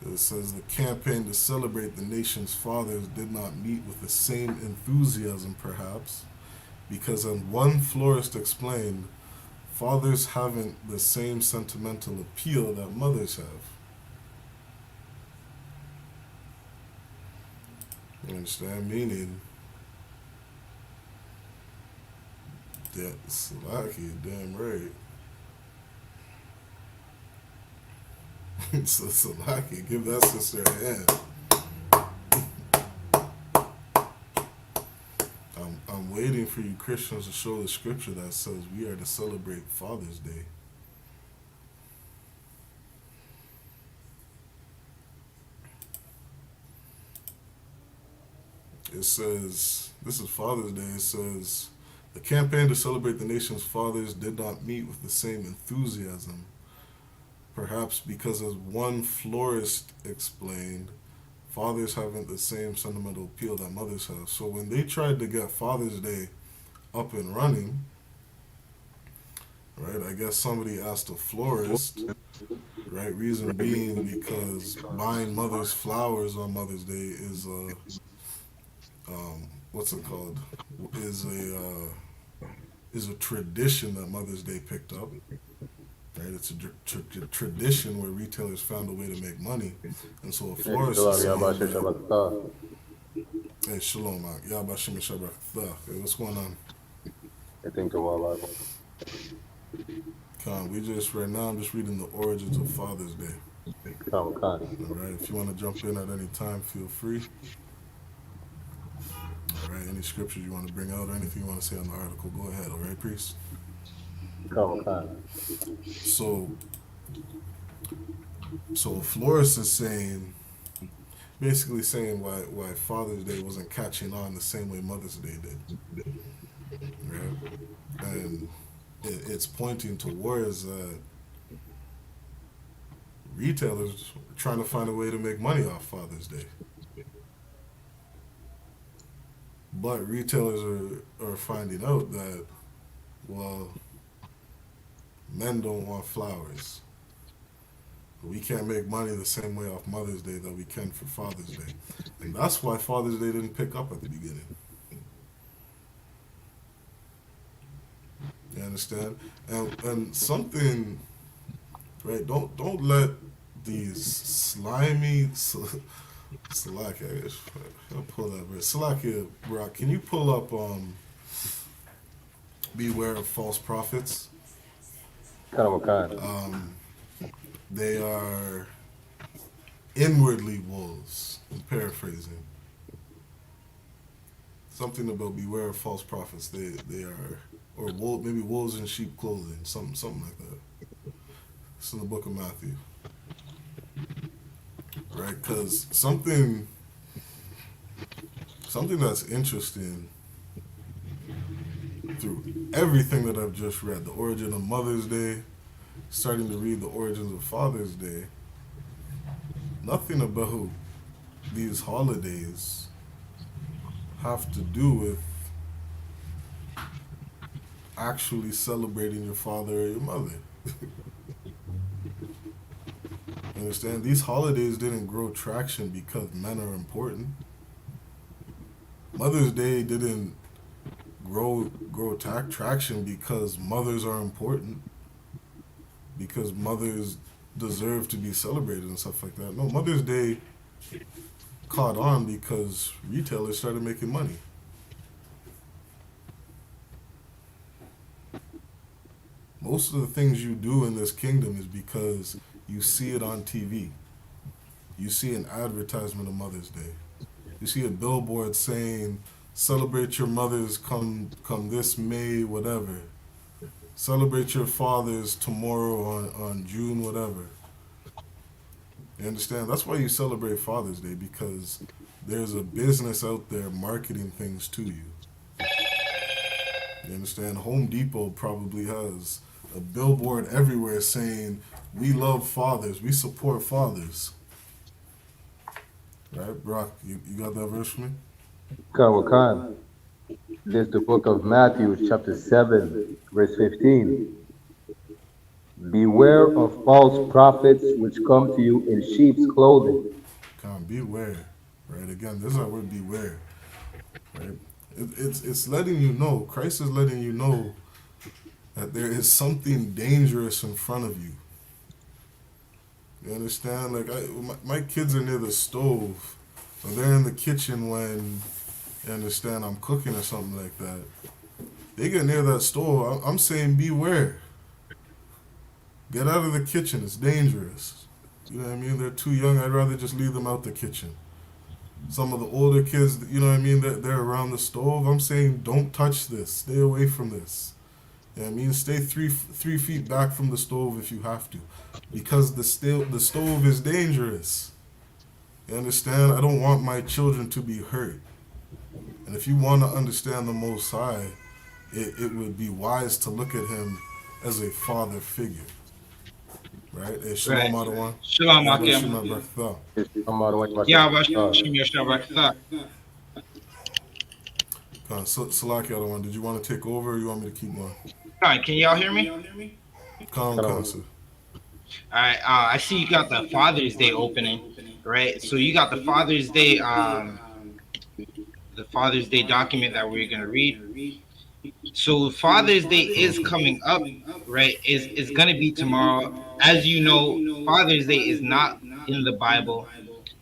It says the campaign to celebrate the nation's fathers did not meet with the same enthusiasm, perhaps, because, as one florist explained, fathers haven't the same sentimental appeal that mothers have. You understand? Meaning, that's lucky, damn right. So Salaki, give that sister a hand. I'm waiting for you Christians to show the scripture that says we are to celebrate Father's Day. It says, this is Father's Day, it says, the campaign to celebrate the nation's fathers did not meet with the same enthusiasm. Perhaps because, as one florist explained, fathers haven't the same sentimental appeal that mothers have. So when they tried to get Father's Day up and running, right, I guess somebody asked a florist, right, reason being because buying mothers flowers on Mother's Day is what's it called, is a tradition that Mother's Day picked up. Right, it's a tradition where retailers found a way to make money, and so a florist is saying, "Hey, shalom, Yabashim Shabbat. Hey, what's going on?" We just right now. I'm just reading the origins of Father's Day. All right, if you want to jump in at any time, feel free. All right, any scriptures you want to bring out or anything you want to say on the article, go ahead. All right, priest. So Flores is saying, basically saying why Father's Day wasn't catching on the same way Mother's Day did, right? And it's pointing towards that retailers are trying to find a way to make money off Father's Day, but retailers are finding out that, well, men don't want flowers. We can't make money the same way off Mother's Day that we can for Father's Day. And that's why Father's Day didn't pick up at the beginning. You understand? And something, right, don't let these slimy Salakia, I'll pull that verse. Salakia, Brock, can you pull up beware of false prophets? They are inwardly wolves. I'm paraphrasing. Something about beware of false prophets. They are, or maybe wolves in sheep clothing. Something like that. It's in the book of Matthew. Right? Because something that's interesting through everything that I've just read, the origin of Mother's Day, starting to read the origins of Father's Day, nothing about these holidays have to do with actually celebrating your father or your mother. Understand? These holidays didn't grow traction because men are important. Mother's Day didn't grow traction because mothers are important, because mothers deserve to be celebrated and stuff like that. No, Mother's Day caught on because retailers started making money. Most of the things you do in this kingdom is because you see it on TV. You see an advertisement of Mother's Day. You see a billboard saying, celebrate your mothers come this May, whatever. Celebrate your fathers tomorrow on June, whatever. You understand? That's why you celebrate Father's Day, because there's a business out there marketing things to you. You understand? Home Depot probably has a billboard everywhere saying, "We love fathers. We support fathers." Right, Brock? You got that verse for me? Khan. There's the book of Matthew, chapter 7, verse 15. Beware of false prophets which come to you in sheep's clothing. Come, beware. Right? Again, this is our word, beware. Right? It's letting you know. Christ is letting you know that there is something dangerous in front of you. You understand? Like my kids are near the stove, or they're in the kitchen when, you understand, I'm cooking or something like that. They get near that stove. I'm saying beware. Get out of the kitchen. It's dangerous. You know what I mean? They're too young. I'd rather just leave them out the kitchen. Some of the older kids, you know what I mean? They're around the stove. I'm saying don't touch this. Stay away from this. You know what I mean? Stay 3 feet back from the stove if you have to, because the stove is dangerous. You understand? I don't want my children to be hurt. And if you want to understand the Most High, it would be wise to look at Him as a father figure. Right? Hey, Shalom Right. Adawan. Shalom Yeah, but Akim. Shema Barakatah. I'm out of Yeah, my but Shim Yashabak. Salaki Adawan, did you want to take over or you want me to keep going? Hi, can y'all hear me? Khan, All right. I see you got the Father's Day opening, right? So you got the Father's Day document that we're gonna read. So Father's Day is coming up, right? Is gonna be tomorrow. As you know, Father's Day is not in the Bible.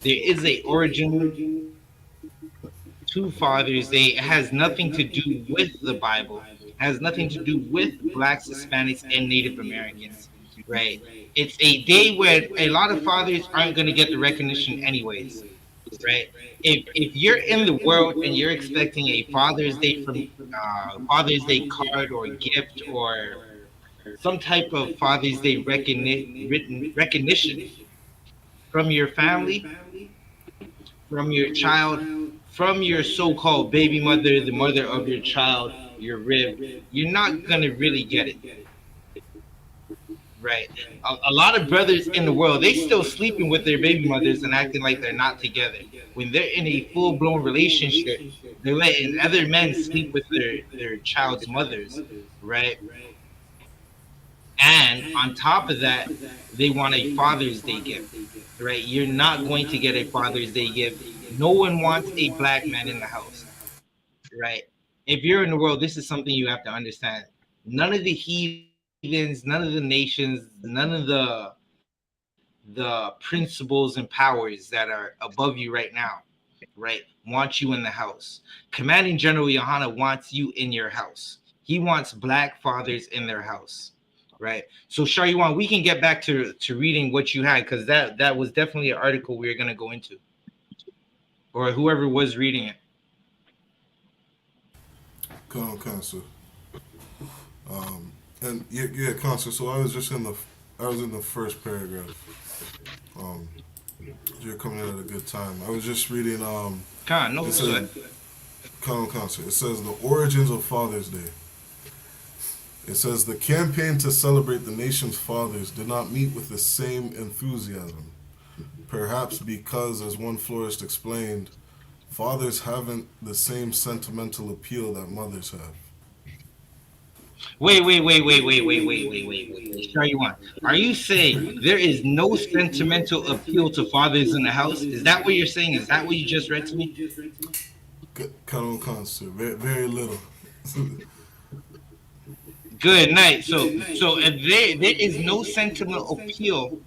There is a origin to Father's Day. It has nothing to do with the Bible. It has nothing to do with blacks, Hispanics, and Native Americans, right? It's a day where a lot of fathers aren't going to get the recognition anyways, right? If you're in the world and you're expecting a Father's Day card or gift or some type of Father's Day recognition from your family, from your child, from your so-called baby mother, the mother of your child, your rib, you're not gonna really get it, right? A lot of brothers in the world, they still sleeping with their baby mothers and acting like they're not together. When they're in a full-blown relationship, they're letting other men sleep with their child's mothers, right? And on top of that, they want a Father's Day gift, right? You're not going to get a Father's Day gift. No one wants a black man in the house, right? If you're in the world, this is something you have to understand. None of the heathens, none of the nations, none of the principles and powers that are above you right now, right, want you in the house. Commanding General Yohana wants you in your house. He wants black fathers in their house, right? So Shariwan, we can get back to reading what you had, because that was definitely an article we are going to go into, or whoever was reading it. sir. And yeah, Khan, sir. So I was in the first paragraph. Um, you're coming in at a good time. I was just reading. Khan, no It sweat. says, sir. It says the origins of Father's Day. It says the campaign to celebrate the nation's fathers did not meet with the same enthusiasm. Perhaps because, as one florist explained, fathers haven't the same sentimental appeal that mothers have. Wait. Shariwan, are you saying there is no sentimental appeal to fathers in the house? Is that what you're saying? Is that what you just read to me? Sir. Very, very little. Good night. So if there is no sentimental appeal,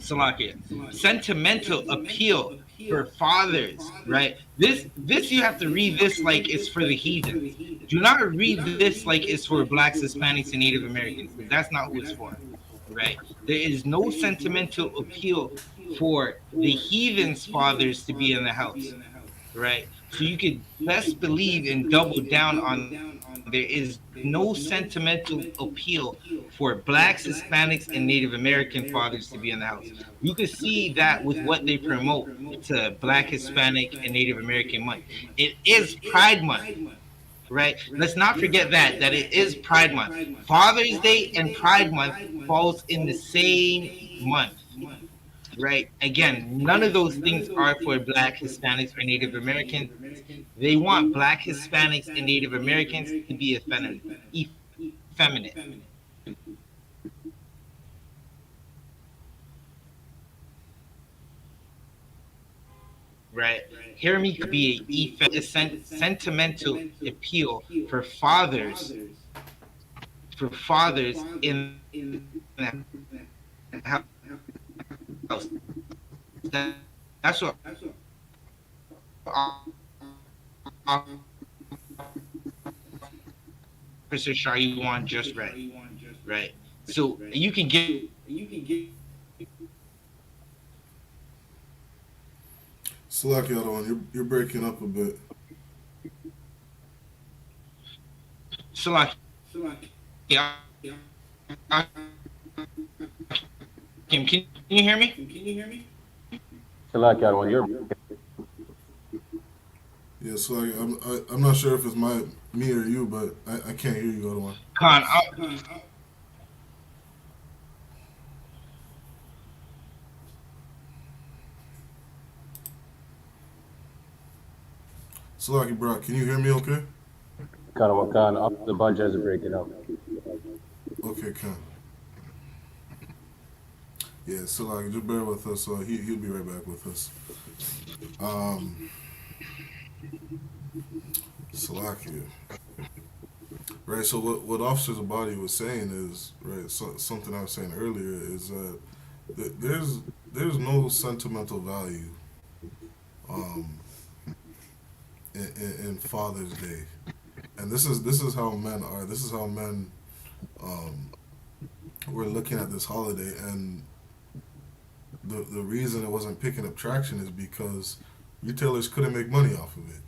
Salakia, sentimental appeal for fathers, right? This you have to read this like it's for the heathens. Do not read this like it's for blacks, Hispanics, and Native Americans, because that's not who it's for, right? There is no sentimental appeal for the heathens' fathers to be in the house, right? So you could best believe and double down on that, there is no sentimental appeal for blacks, Hispanics, and Native American fathers to be in the house. You can see that with what they promote to Black, Hispanic, and Native American month. It is Pride Month, right? Let's not forget that it is Pride Month. Father's Day and Pride Month falls in the same month, right? Again, none of those things are for Black, Hispanics, or Native Americans. They want Black, Hispanics, and Native Americans to be effeminate, right? Hear me, be a sentimental appeal for fathers in the house. That's what Officer Shariwan just read, right? So you can get Salaki, you're breaking up a bit. Salaki. Can you hear me? Salaki Adawan, you're Yeah, Salaki, I'm not sure if it's me or you, but I can't hear you, other one. Khan, Salaki, bro, can you hear me okay? Khan, the budgets are breaking up. Okay, Khan. Yeah, Salaki, just bear with us. He'll be right back with us. Salaki. Right, so what Officer Zabadi was saying is, right, something I was saying earlier is that there's no sentimental value um, in Father's Day, and this is how men are. This is how men um, were looking at this holiday, and the reason it wasn't picking up traction is because retailers couldn't make money off of it.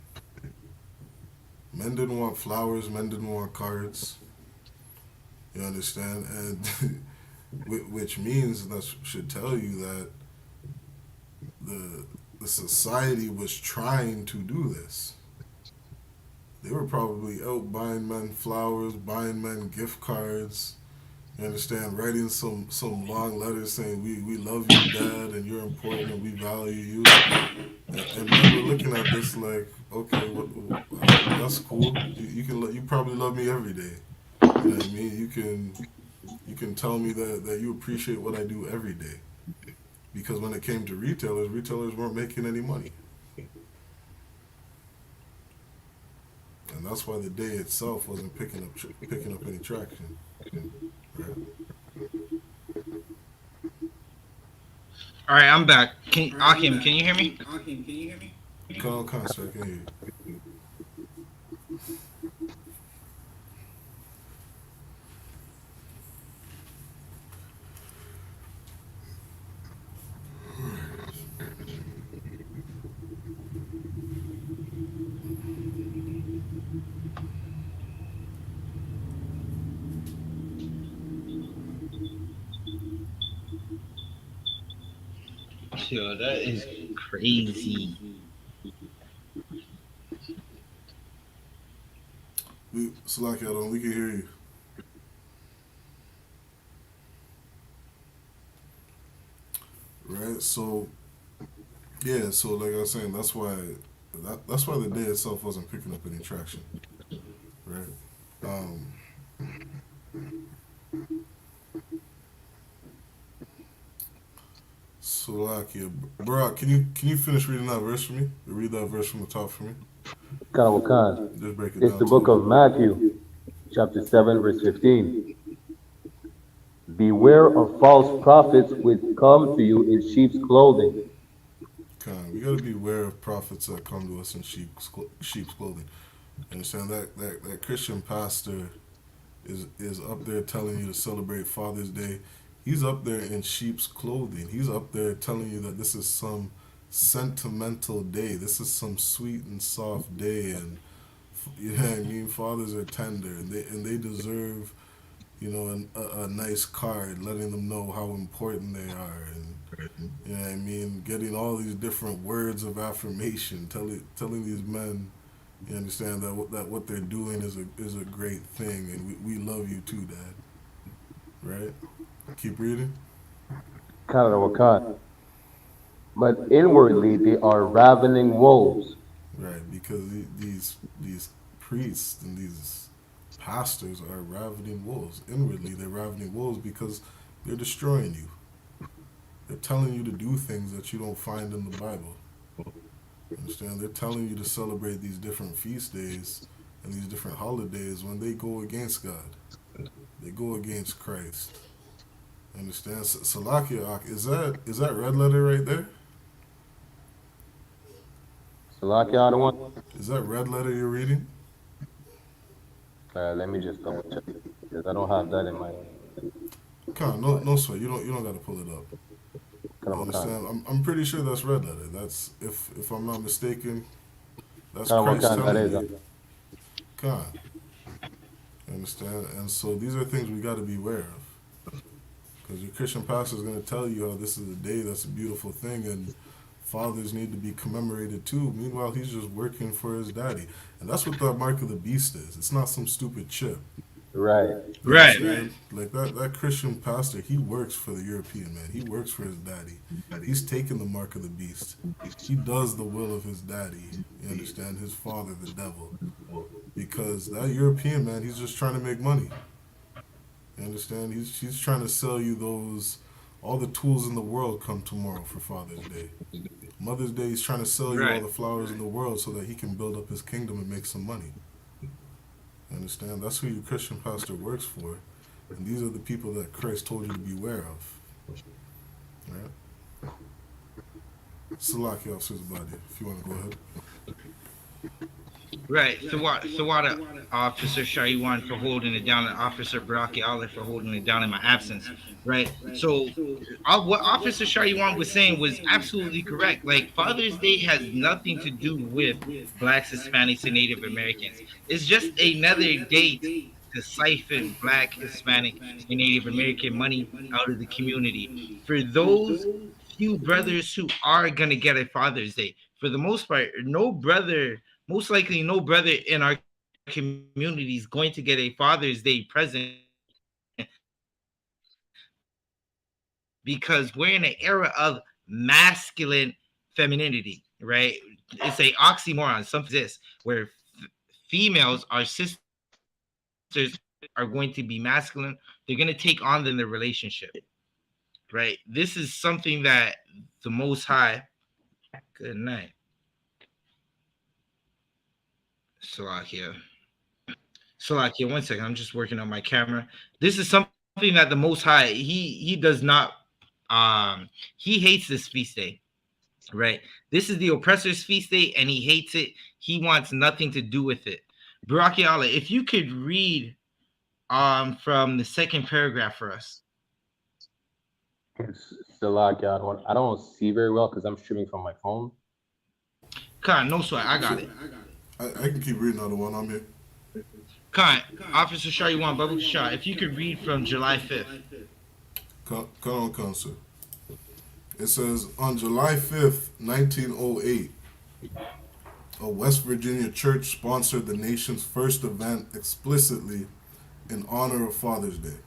Men didn't want flowers. Men didn't want cards. You understand, and which means that should tell you that the society was trying to do this. They were probably out buying men flowers, buying men gift cards. You understand? Writing some long letters saying we love you, Dad, and you're important, and we value you. And men were looking at this like, okay, that's cool. You probably love me every day. You know what I mean? You can tell me that you appreciate what I do every day. Because when it came to retailers weren't making any money. And that's why the day itself wasn't picking up any traction. Right? all right, I'm back. Akim, can you hear me? Come on, sir, I can hear you. Yo, that is crazy. Salaki, we can hear you. Right? So yeah, so like I was saying, that's why the day itself wasn't picking up any traction. Right? Um Salakia, bro, can you finish reading that verse for me? Read that verse from the top for me. Khan. Just break it It's down the to book me. of Matthew, chapter 7, verse 15. Beware of false prophets which come to you in sheep's clothing. We gotta be aware of prophets that come to us in sheep's clothing. Understand that Christian pastor is up there telling you to celebrate Father's Day. He's up there in sheep's clothing. He's up there telling you that this is some sentimental day. This is some sweet and soft day, and Yeah, I mean, fathers are tender, and they deserve, you know, a nice card letting them know how important they are, and you know what I mean, getting all these different words of affirmation, telling these men, you understand that what they're doing is a great thing, and we love you too, Dad. Right? Keep reading. Canada Wakan. But inwardly they are ravening wolves. Right, because these priests and these pastors are ravening wolves. Inwardly, they're ravening wolves because they're destroying you. They're telling you to do things that you don't find in the Bible. Understand? They're telling you to celebrate these different feast days and these different holidays when they go against God. They go against Christ. Understand? Salakia, is that red letter right there? Salakia the one. Is that red letter you're reading? Let me just double check because I don't have that in my Come on, no sweat. You don't got to pull it up. You Canada Wakan. understand? I'm pretty sure that's red letter. That's if I'm not mistaken, that's Canada Christ Wakan, that telling is. you. God, you understand? And so these are things we got to be aware of. Because your Christian pastor is going to tell you how this is a day that's a beautiful thing and fathers need to be commemorated too. Meanwhile, he's just working for his daddy. And that's what the mark of the beast is. It's not some stupid chip. Right. You Right. understand? Like that Christian pastor, he works for the European man. He works for his daddy. He's taken the mark of the beast. He does the will of his daddy. You understand? His father, the devil. Because that European man, he's just trying to make money. You understand? He's trying to sell you those. All the tools in the world come tomorrow for Father's Day. Mother's Day, he's trying to sell you all Right. the flowers in the world so that he can build up his kingdom and make some money. You understand? That's who your Christian pastor works for. And these are the people that Christ told you to beware of. Right? Salaki officers body, if you want to go ahead. Right. So what Officer Shaiwan for holding it down and Officer Baraki Ali for holding it down in my absence. Right. So what Officer Shaiwan was saying was absolutely correct. Like Father's Day has nothing to do with blacks, Hispanics, and Native Americans. It's just another day to siphon black, Hispanic, and Native American money out of the community. For those few brothers who are gonna get a Father's Day, for the most part, no brother most likely no brother in our community is going to get a Father's Day present because we're in an era of masculine femininity, right? It's a oxymoron. Something doesn't exist where females, our sisters, are going to be masculine. They're going to take on them the relationship, right? This is something that the Most High. Good night. Salakia. Salakia, 1 second. I'm just working on my camera. This is something that the Most High he does not he hates this feast day, right? This is the oppressor's feast day, and he hates it. He wants nothing to do with it. Baraki Allah, if you could read from the second paragraph for us. It's Salakia the one. I don't see very well because I'm streaming from my phone. Khan, no sweat, I got So it. I can keep reading another one. I'm here. Khan, Officer Shah, you want Babu Shah? If you could read from July 5th. Come on, sir. It says on July 5th, 1908, a West Virginia church sponsored the nation's first event explicitly in honor of Father's Day.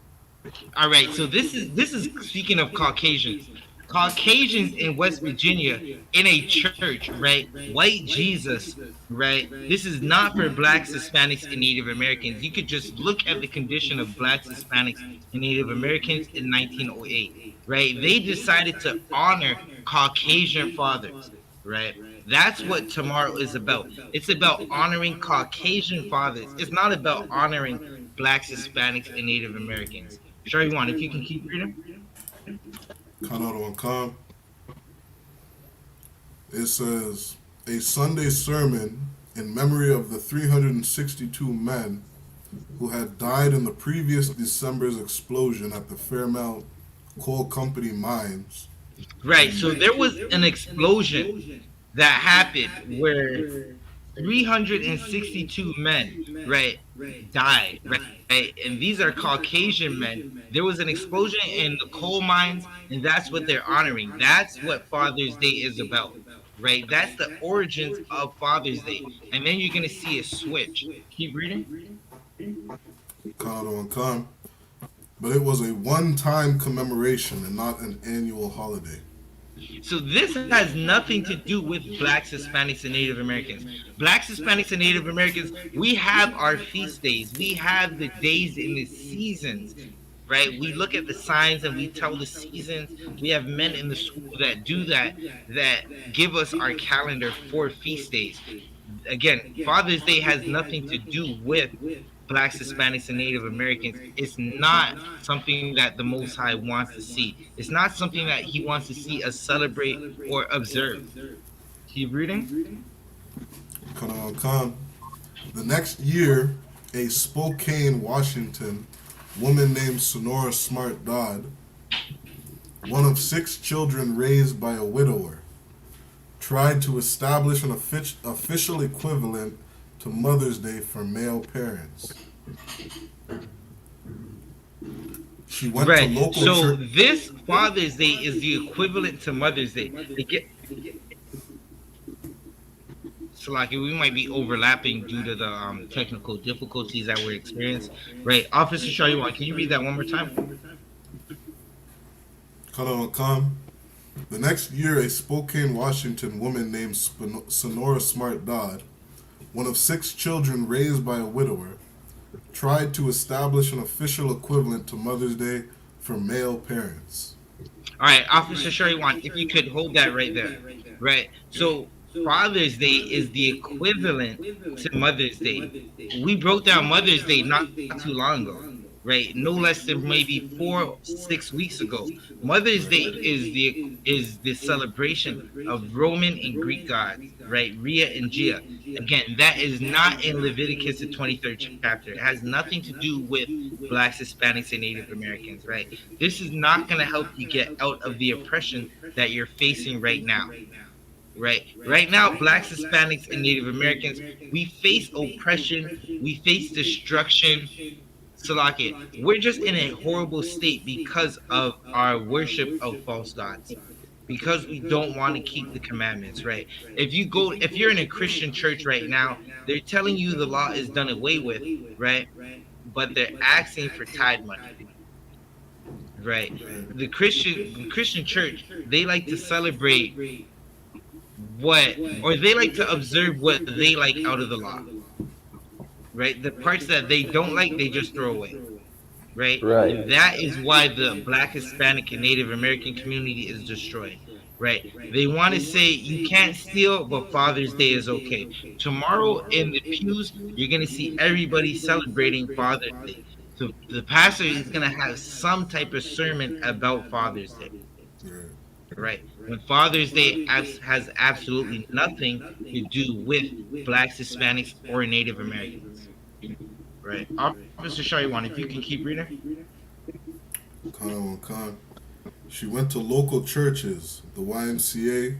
All right, so this is speaking of Caucasians. Caucasians in West Virginia in a church, right? White Jesus, right? This is not for blacks, Hispanics, and Native Americans. You could just look at the condition of blacks, Hispanics, and Native Americans in 1908, right? They decided to honor Caucasian fathers, right? That's what tomorrow is about. It's about honoring Caucasian fathers. It's not about honoring blacks, Hispanics, and Native Americans. Sure, you want. If you can keep reading. Kanado and Khan. It says a Sunday sermon in memory of the 362 men who had died in the previous December's explosion at the Fairmount Coal Company mines. Right. So there was an explosion that happened where 362 men, right, died, right? And these are Caucasian men. There was an explosion in the coal mines, and that's what they're honoring. That's what Father's Day is about, right? That's the origins of Father's Day. And then you're going to see a switch. Keep reading. Con on con. But it was a one-time commemoration and not an annual holiday. So this has nothing to do with blacks, Hispanics, and Native Americans. Blacks, Hispanics, and Native Americans, we have our feast days. We have the days in the seasons, right? We look at the signs and we tell the seasons. We have men in the school that do that, that give us our calendar for feast days. Again, Father's Day has nothing to do with blacks, Hispanics, and Native Americans. It's not something that the Most High wants to see. It's not something that He wants to see us celebrate or observe. Keep reading. Con on con. The next year, a Spokane, Washington woman named Sonora Smart Dodd, one of 6 children raised by a widower, tried to establish an official equivalent to Mother's Day for male parents. She went Right. to local So church. this Father's Day is the equivalent to Mother's Day. Salaki, we might be overlapping due to the technical difficulties that we're experiencing. Right. Officer Shaywan, can you read that one more time? Come. The next year, a Spokane, Washington woman named Sonora Smart Dodd, one of 6 children raised by a widower, tried to establish an official equivalent to Mother's Day for male parents. All right, Officer Shaywan, if you could hold that right there. Right. So Father's Day is the equivalent to Mother's Day. We broke down Mother's Day not too long ago, right? No less than maybe 4-6 weeks ago. Mother's Day is the celebration of Roman and Greek gods, right? Rhea and Gia. Again, that is not in Leviticus, the 23rd chapter. It has nothing to do with blacks, Hispanics, and Native Americans, right? This is not going to help you get out of the oppression that you're facing right now. Right now, blacks, Hispanics, and Native Americans, we face oppression, we face destruction. Salakia, we're just in a horrible state because of our worship of false gods. Because we don't want to keep the commandments, right? If you're in a Christian church right now, they're telling you the law is done away with, right? But they're asking for tithe money. Right. The Christian church, they like to celebrate they like to observe what they like out of the law, right? The parts that they don't like, they just throw away, right? Right. And that is why the Black, Hispanic, and Native American community is destroyed, right? They want to say you can't steal, but Father's Day is okay. Tomorrow in the pews, you're going to see everybody celebrating Father's Day. So the pastor is going to have some type of sermon about Father's Day. Right. When Father's Day has absolutely nothing to do with blacks, Hispanics, or Native Americans. Right. Officer Shaywan, if you can keep reading. Khan. She went to local churches, the YMCA,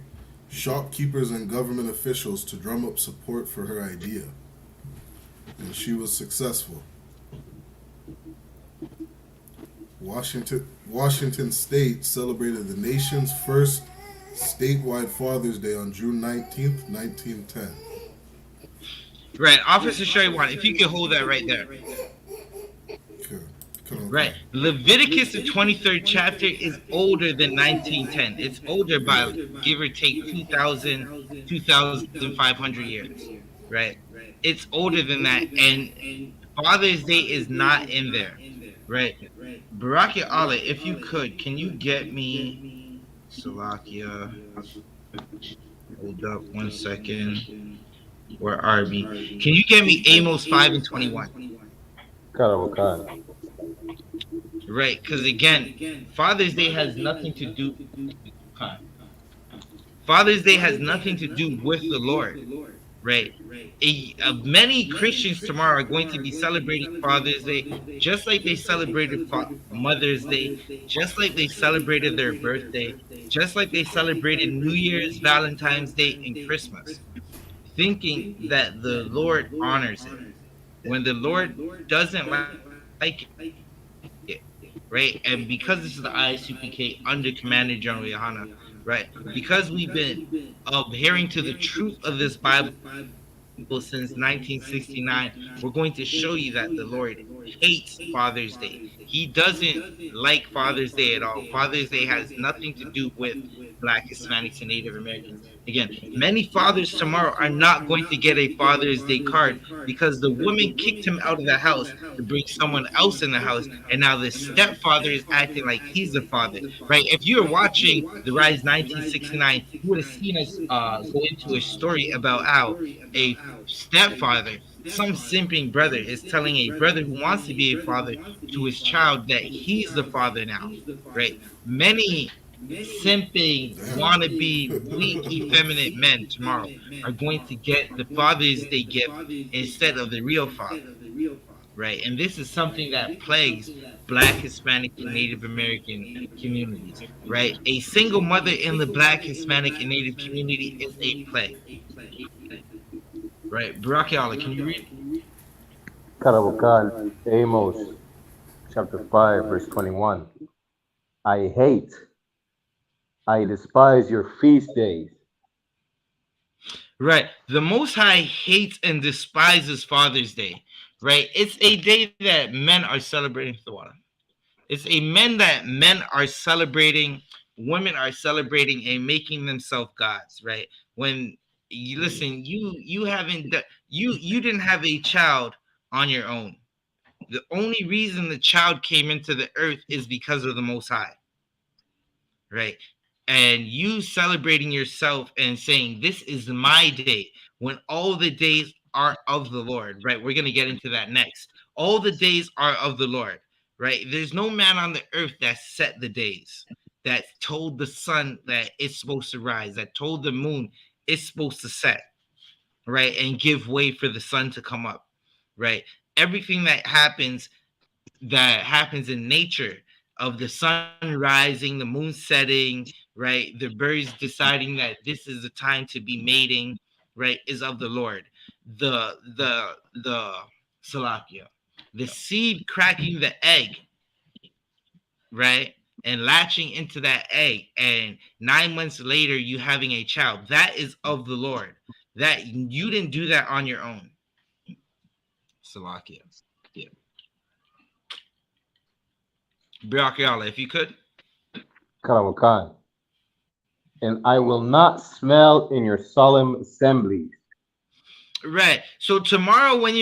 shopkeepers, and government officials to drum up support for her idea. And she was successful. Washington State celebrated the nation's first statewide Father's Day on June 19th, 1910. Right, Officer Shaywan, if you could hold that right there. Okay. Right, Leviticus, the 23rd chapter, is older than 1910. It's older by give or take 2,500 years. Right, it's older than that, and Father's Day is not in there. Right. Barakia Allah, if you could, can you get me Salakia? Hold up 1 second. Where are we? Can you get me Amos 5:21? Khan. Right, because again, Father's Day has nothing to do. Father's Day has nothing to do with the Lord. Right. Many Christians tomorrow are going to be celebrating Father's Day just like they celebrated Mother's Day, just like they celebrated their birthday, just like they celebrated New Year's, Valentine's Day, and Christmas. thinking that the Lord honors it when the Lord doesn't like it, right? And because this is the ISUPK under Commander General Yohana, right? Because we've been adhering to the truth of this Bible since 1969, we're going to show you that the Lord hates Father's Day. He doesn't like Father's Day at all. Father's Day has nothing to do with Black, Hispanics, and Native Americans. Again, many fathers tomorrow are not going to get a Father's Day card because the woman kicked him out of the house to bring someone else in the house, and now the stepfather is acting like he's the father, right? If you were watching the Rise 1969, you would have seen us go into a story about how a stepfather, some simping brother, is telling a brother who wants to be a father to his child that he's the father now, right? Many simping, wannabe, weak, effeminate men tomorrow are going to get the Father's Day gift instead of the real father, right? And this is something that plagues Black, Hispanic, and Native American communities, right? A single mother in the Black, Hispanic, and Native community is a plague, right? Barakiala, can you read? Karabokan, Amos chapter 5, verse 21. I hate, I despise your feast days. Right. The Most High hates and despises Father's Day, right? It's a day that men are celebrating the water. It's a men are celebrating, women are celebrating and making themselves gods, right? When you listen, you haven't you didn't have a child on your own. The only reason the child came into the earth is because of the Most High, right? And you celebrating yourself and saying, "This is my day," when all the days are of the Lord, right? We're going to get into that next. All the days are of the Lord, right? There's no man on the earth that set the days, that told the sun that it's supposed to rise, that told the moon it's supposed to set, right? And give way for the sun to come up, right? Everything that happens in nature, of the sun rising, the moon setting, right? The birds deciding that this is the time to be mating, right? Is of the Lord. The Salakia, the seed cracking the egg, right? And latching into that egg, and 9 months later you having a child. That is of the Lord. That you didn't do that on your own. Salakia. Barakiala, if you could. Karabokan. And I will not smell in your solemn assemblies. Right. So tomorrow, when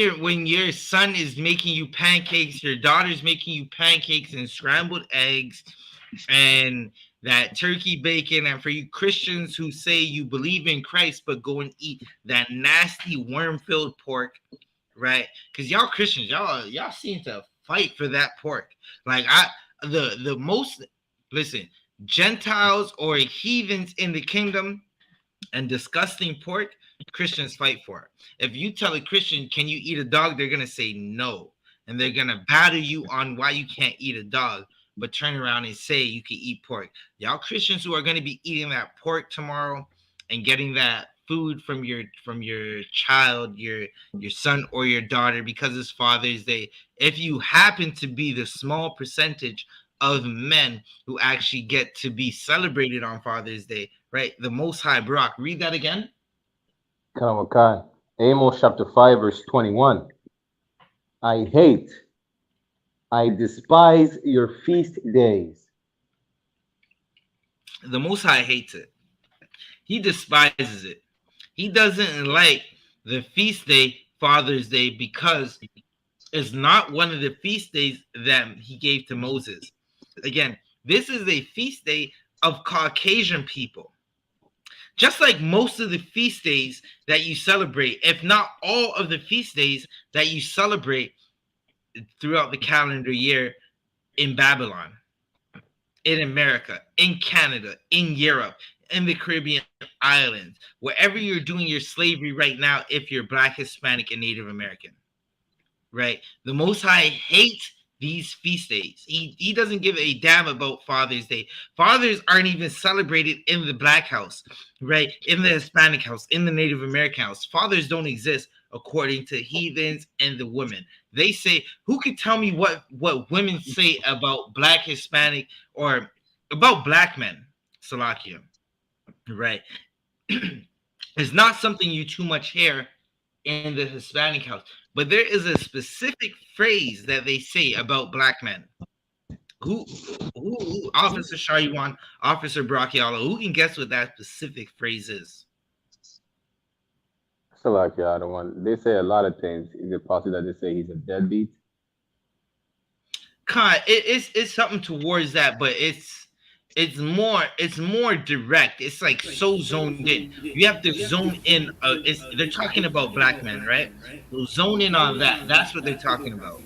your son is making you pancakes, your daughter's making you pancakes and scrambled eggs and that turkey bacon, and for you Christians who say you believe in Christ but go and eat that nasty worm-filled pork, right? Because y'all Christians, y'all seem to fight for that pork. Like the most, listen, Gentiles or heathens in the kingdom and disgusting pork, Christians fight for it. If you tell a Christian, can you eat a dog? They're going to say no. And they're going to battle you on why you can't eat a dog, but turn around and say you can eat pork. Y'all Christians who are going to be eating that pork tomorrow and getting that food from your child, your son or your daughter, because it's Father's Day, if you happen to be the small percentage of men who actually get to be celebrated on Father's Day, right? The Most High, Barak, read that again. Karabokan. Amos chapter 5, verse 21. I hate, I despise your feast days. The Most High hates it. He despises it. He doesn't like the feast day, Father's Day, because it's not one of the feast days that he gave to Moses. Again, this is a feast day of Caucasian people. Just like most of the feast days that you celebrate, if not all of the feast days that you celebrate throughout the calendar year in Babylon, in America, in Canada, in Europe, in the Caribbean islands, wherever you're doing your slavery right now, if you're Black, Hispanic, and Native American, right? The Most High hates these feast days. He doesn't give a damn about Father's Day. Fathers aren't even celebrated in the black house, right? In the Hispanic house, in the Native American house. Fathers don't exist according to heathens and the women. They say, who can tell me what women say about black Hispanic or about black men? Salakia, right? It's not something you too much hear in the Hispanic house, but there is a specific phrase that they say about black men. Who Officer Shariwan, Officer Brachiala, who can guess what that specific phrase is? So like, yeah, I don't want. They say a lot of things. Is it possible that they say he's a deadbeat? It's something towards that, but it's more direct. It's like so zoned in. You have to zone in. They're talking about black men, right? So zone in on that. That's what they're talking about.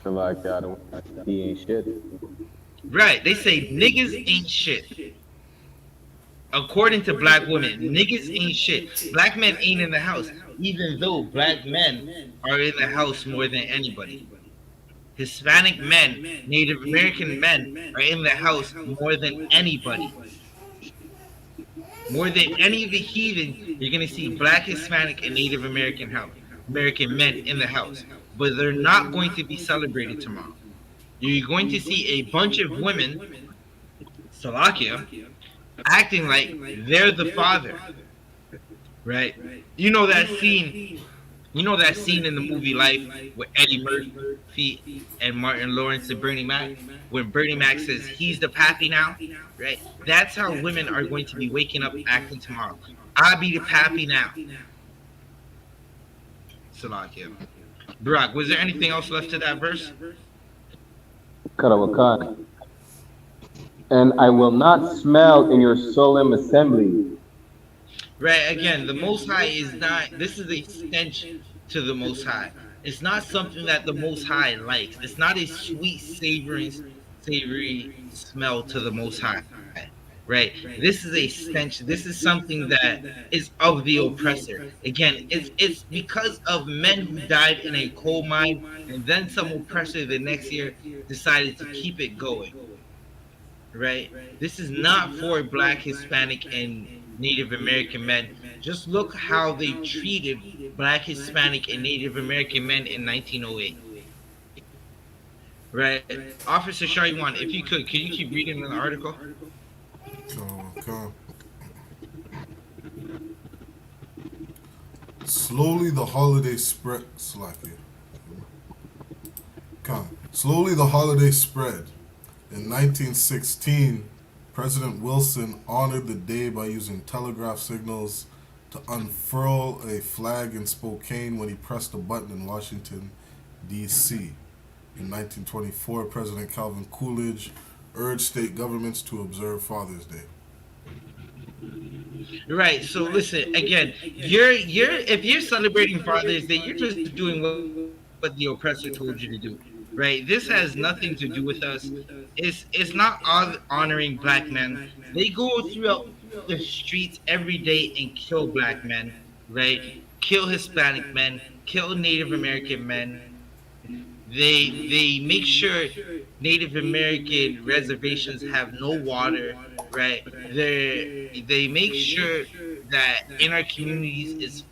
So like, yeah, I don't. He ain't shit. Right? They say niggas ain't shit. According to black women, niggas ain't shit. Black men ain't in the house, even though black men are in the house more than anybody. Hispanic men, Native American men are in the house more than anybody. More than any of the heathen, you're gonna see black, Hispanic, and Native American men in the house. But they're not going to be celebrated tomorrow. You're going to see a bunch of women, Salakia, acting like they're the father, right? You know that scene. You know that scene in the movie Life with Eddie Murphy and Martin Lawrence and Bernie Mac, when Bernie Mac says he's the pappy now, right? That's how women are going to be waking up acting tomorrow. I'll be the pappy now. Salakia. Barack, was there anything else left to that verse? Karawakan. And I will not smell in your solemn assembly. Right, again, the Most High is not, this is a stench to the Most High. It's not something that the Most High likes. It's not a sweet, savory smell to the Most High. Right? This is a stench. This is something that is of the oppressor. Again, it's because of men who died in a coal mine, and then some oppressor the next year decided to keep it going. Right? This is not for black, Hispanic, and Native American men. Just look how they treated black, Hispanic, and Native American men in 1908. Right? Officer Shariwan, if you could you keep reading the article? Okay. Slowly the holiday spread. Slowly the holiday spread. In 1916, President Wilson honored the day by using telegraph signals to unfurl a flag in Spokane when he pressed a button in Washington, D.C. In 1924, President Calvin Coolidge urged state governments to observe Father's Day. Right. So listen again. You're if you're celebrating Father's Day, you're just doing what the oppressor told you to do. Right. This has nothing to do with us. It's not honoring black men. They go throughout the streets every day and kill black men. Right. Kill Hispanic men. Kill Native American men. They make sure Native American reservations have no water, right? They make sure that in our communities is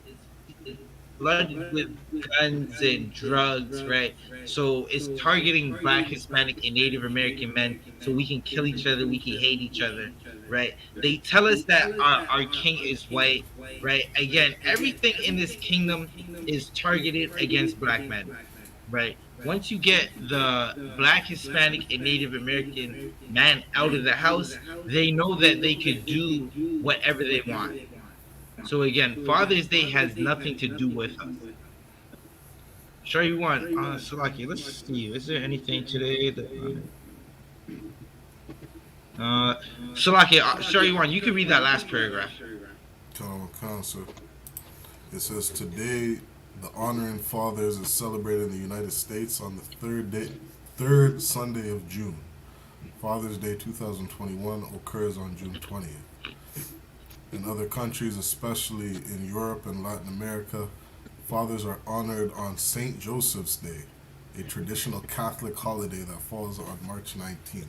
flooded with guns and drugs, right? So it's targeting black, Hispanic, and Native American men so we can kill each other, we can hate each other, right? They tell us that our king is white, right? Again, everything in this kingdom is targeted against black men, right? Once you get the black, Hispanic, and Native American man out of the house, they know that they could do whatever they want. So again, Father's Day has nothing to do with us. Sure, you want, Salaki. Let's see. Is there anything today that? Salaki, sure you want. You can read that last paragraph. Council. It says today, the honoring fathers is celebrated in the United States on the third Sunday of June. Father's Day 2021 occurs on June 20th. In other countries, especially in Europe and Latin America, fathers are honored on St. Joseph's Day, a traditional Catholic holiday that falls on March 19th.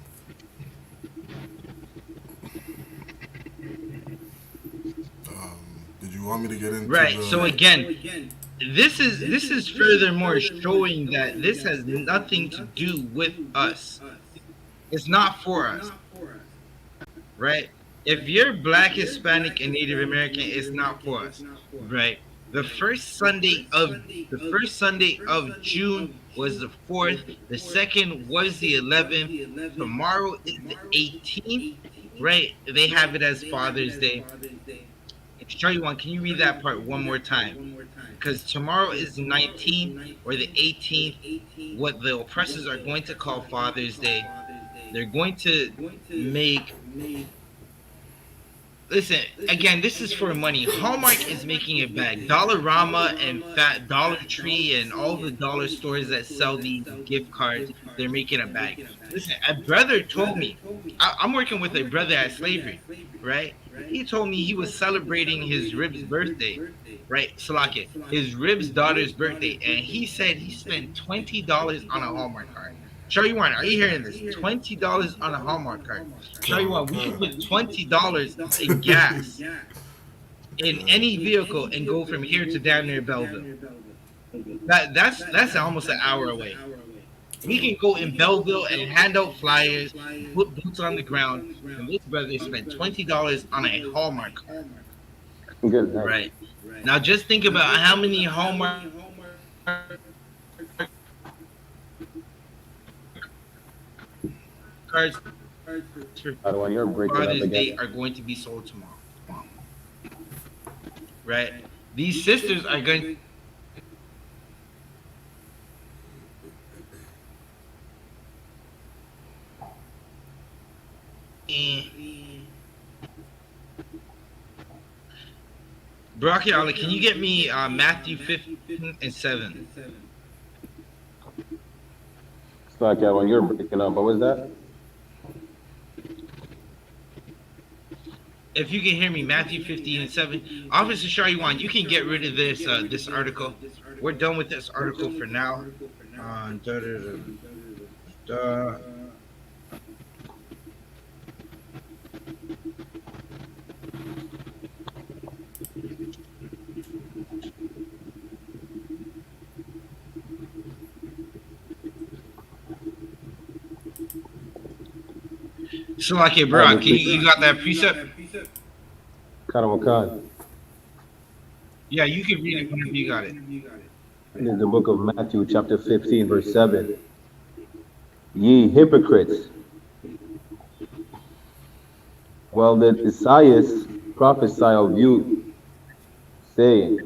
Did you want me to get into Right. the... So again, this is furthermore showing that this has nothing to do with us. It's not for us, right? If you're Black, Hispanic, and Native American, it's not for us, right? The first Sunday of June was the 4th. The second was the 11th. Tomorrow is the 18th, right? They have it as Father's Day. Charlie One, can you read that part one more time? Because tomorrow is the 19th or the 18th, what the oppressors are going to call Father's Day. They're going to make... Listen, again, this is for money. Hallmark is making it back. Dollarama and Fat Dollar Tree and all the dollar stores that sell these gift cards, they're making it back. Listen, a brother told me, I'm working with a brother at Slavery, right? He told me he was celebrating his Rib's birthday, right? Salake, his Rib's daughter's birthday, and he said he spent $20 on a Hallmark card. Charlie One, are you hearing this? $20 on a Hallmark card. Charlie One, we can put $20 in gas in any vehicle and go from here to down near Belleville. That's almost an hour away. We can go in Belleville and hand out flyers, put boots on the ground, and this brother spent $20 on a Hallmark card. Good. Right. Now just think about how many Hallmark cards Padawan, you're breaking up Father's Day again. are going to be sold tomorrow. Right? These sisters are going... Brocky Ali, can you get me Matthew 15 and 7? Sorry, Padawan, you're breaking up. What was that? If you can hear me, Matthew 15 and 7. Officer Shariwan, you can get rid of this this article. We're done with this article for now. Salaki Brock, you got that precept? Karawakan. Yeah, you can read it whenever you got it. It is the book of Matthew, chapter 15, verse 7. Ye hypocrites, well did Isaiah prophesy of you, saying,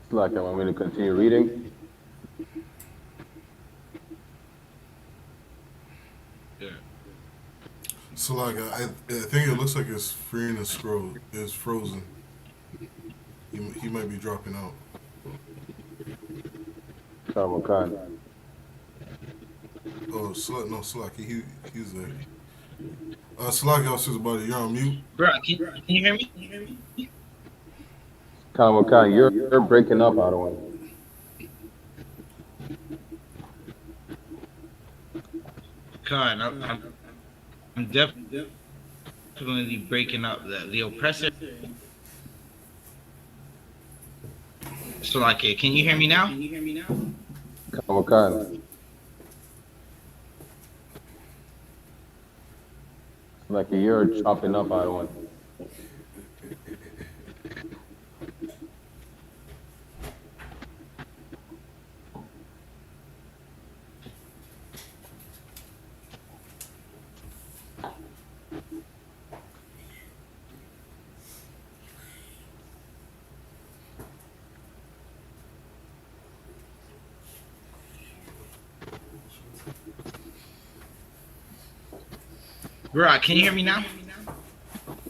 it's like I want me to continue reading. So like, I think it looks like his screen is frozen. He might be dropping out. Karawakan. Oh, Slaki, he's there. Slaki, I was just about it. You're on mute. Brock, can you hear me? Karawakan, you're breaking up, Padawan. God, I'm definitely breaking up the oppressor. Salaki, can you hear me now? Karawakan. Like you're chopping up, Padawan. Brock, can you hear me now?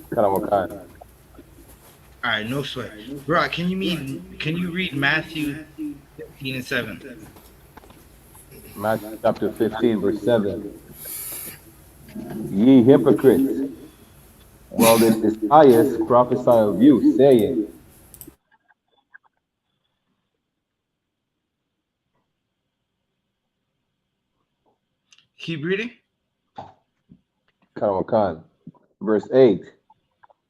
Karawakan. All right, no sweat. Brock, can you read Matthew 15 and 7? Matthew chapter 15, verse 7. Ye hypocrites, while the Isaiah prophesy of you, saying, Keep reading. Karawakan, verse 8,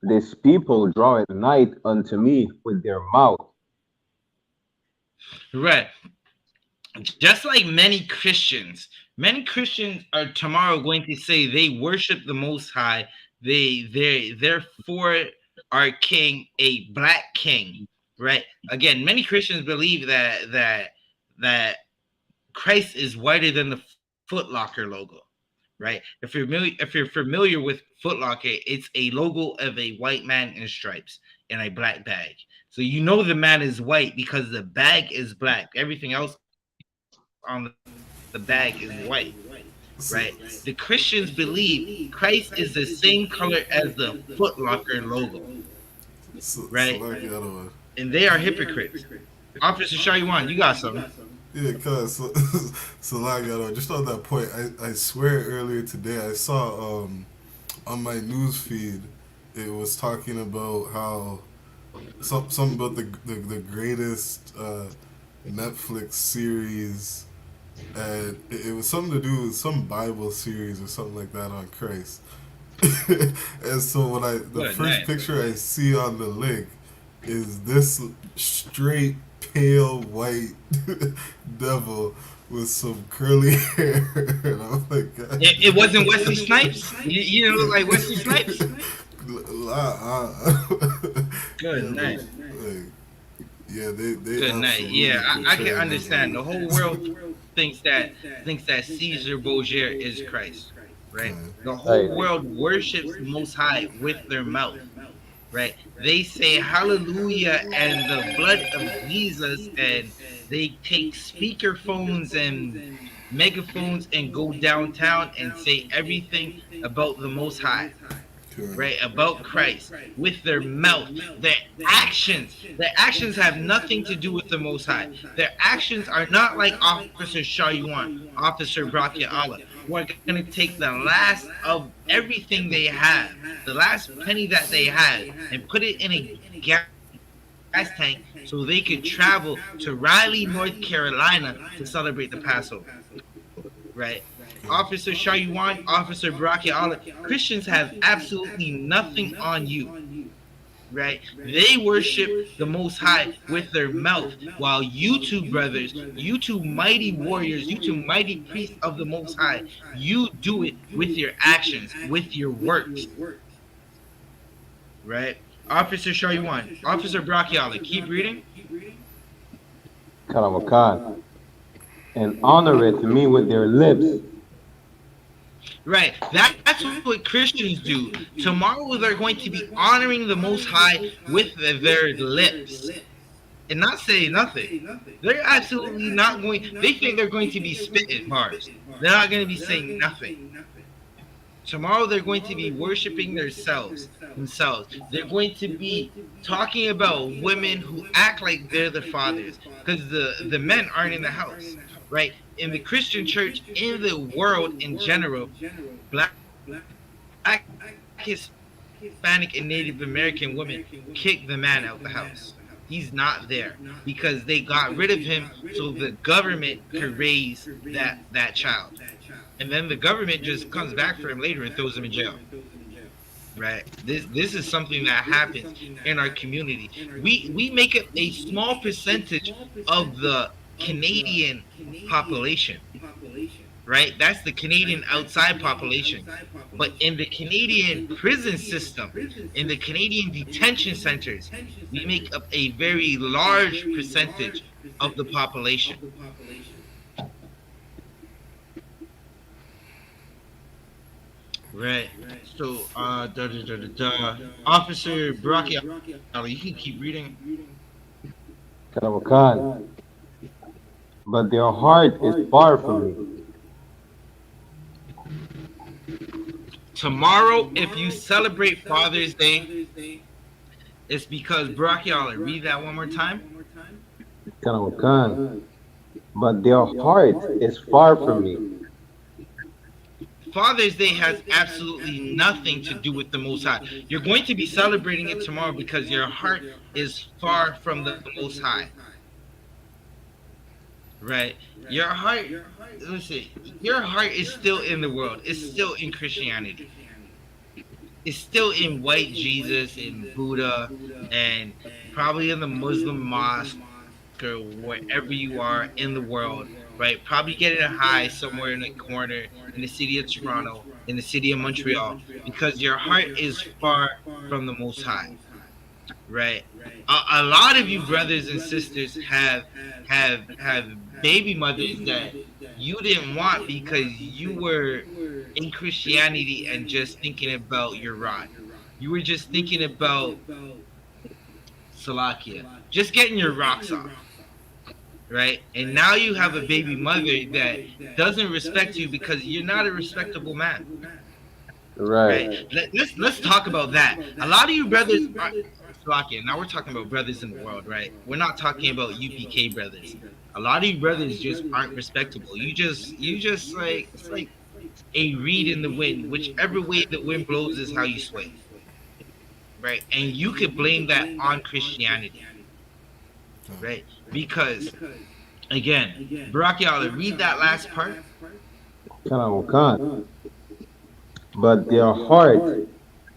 this people draweth nigh unto me with their mouth. Right. Just like many Christians are tomorrow going to say they worship the Most High. They're for our King, a black king. Right. Again, many Christians believe that Christ is whiter than the Foot Locker logo. Right. If you're familiar with Foot Locker, it's a logo of a white man in stripes and a black bag. So you know the man is white because the bag is black. Everything else on the bag is white. Right? The Christians So, believe Christ is the same color as the Foot Locker logo. Right? so like the other one. And they are hypocrites. Officer Shariwan, you got something. Yeah, cause so like just on that point, I swear earlier today I saw on my news feed it was talking about how something about the greatest Netflix series, and it was something to do with some Bible series or something like that on Christ. And so when the Good first night. picture I see on the link is this straight pale white devil with some curly hair, and I'm like, God. It wasn't Wesley Snipes. You didn't look like Wesley Snipes. Good Yeah, night. like, yeah, they Good night. absolutely Yeah, I can portrayed this understand. The movie. whole world thinks that Caesar Borgia is Christ, right? The Right. whole world worships the Most High with their mouth, right? They say Hallelujah and the blood of Jesus, and they take speakerphones and megaphones and go downtown and say everything about the Most High, Correct. right? About Christ with their mouth. Their actions have nothing to do with the Most High. Their actions are not like Officer Shayuan, Officer Brakia Allah, who are going to take the last of everything they have, the last penny that they had, and put it in a gas tank so they could travel to Raleigh, North Carolina to celebrate the Passover. Right? Officer Shayuan, Officer Baraki Allah, Christians have absolutely nothing on you. Right? They worship the Most High with their mouth, while you two brothers, you two mighty warriors, you two mighty priests of the Most High, you do it with your actions, with your works. Right? Officer Shayuan, Officer Baraki Allah, keep reading. Karawakan, and honoreth me with their lips. Right. That's what Christians do. Tomorrow they're going to be honoring the Most High with their lips and not saying nothing. They're absolutely not going. They think they're going to be spitting bars. They're not going to be saying nothing. Tomorrow they're going to be worshiping themselves. They're going to be talking about women who act like they're the fathers because the men aren't in the house, right? In the Christian church, in the world in general, black, Hispanic, and Native American women kick the man out the house. He's not there because they got rid of him so the government could raise that child. And then the government just comes back for him later and throws him in jail. Right. This is something that happens in our community. We make up a small percentage of the Canadian population, right? That's the Canadian outside population. But in the Canadian prison system, in the Canadian detention centers, we make up a very large percentage of the population. Right. So, Officer Baraki, you can keep reading. Karawakan, but their heart is far from me. Tomorrow, if you celebrate Father's Day, it's because Baraki, read that one more time. Karawakan, but their heart is far from me. Father's Day has absolutely nothing to do with the Most High. You're going to be celebrating it tomorrow because your heart is far from the Most High, right? Your heart, listen, your heart is still in the world. It's still in Christianity. It's still in white Jesus and Buddha and probably in the Muslim mosque or wherever you are in the world, right? Probably getting a high somewhere in a corner in the city of Toronto, in the city of Montreal, because your heart is far from the Most High, right? A lot of you brothers and sisters have baby mothers that you didn't want because you were in Christianity and just thinking about your rod. You were just thinking about Salakia, just getting your rocks off, right? And now you have a baby mother that doesn't respect you because you're not a respectable man, Right. right? Let's talk about that. A lot of you brothers are Slovakia. Now we're talking about brothers in the world, right? We're not talking about UPK brothers. A lot of you brothers just aren't respectable. You just like it's like a reed in the wind. Whichever way the wind blows is how you sway, right? And you could blame that on Christianity, right? Because again, Barak Yala, read that last part. Khan. But their heart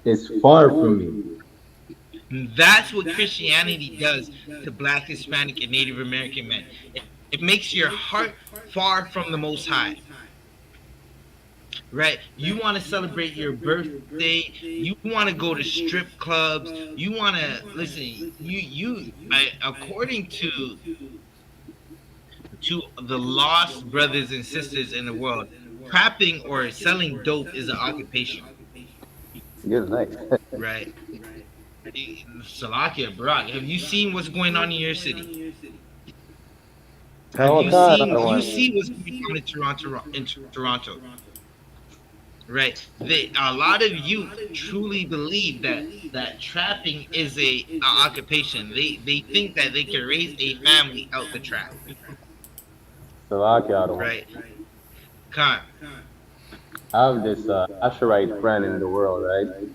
is far from me. That's what Christianity does to Black, Hispanic, and Native American men. It makes your heart far from the Most High, right? You want to celebrate your birthday. You want to go to strip clubs. You want to listen. According to the lost brothers and sisters in the world, trapping or selling dope is an occupation, Good night. right? Salakia, Barak, have you seen what's going on in your city? Have you Khan, seen? other You one. see what's going on in Toronto? Right? A lot of youth truly believe that trapping is a occupation. They think that they can raise a family out the trap, Salaki, other one. right? Con, I have this Asherite friend in the world, right?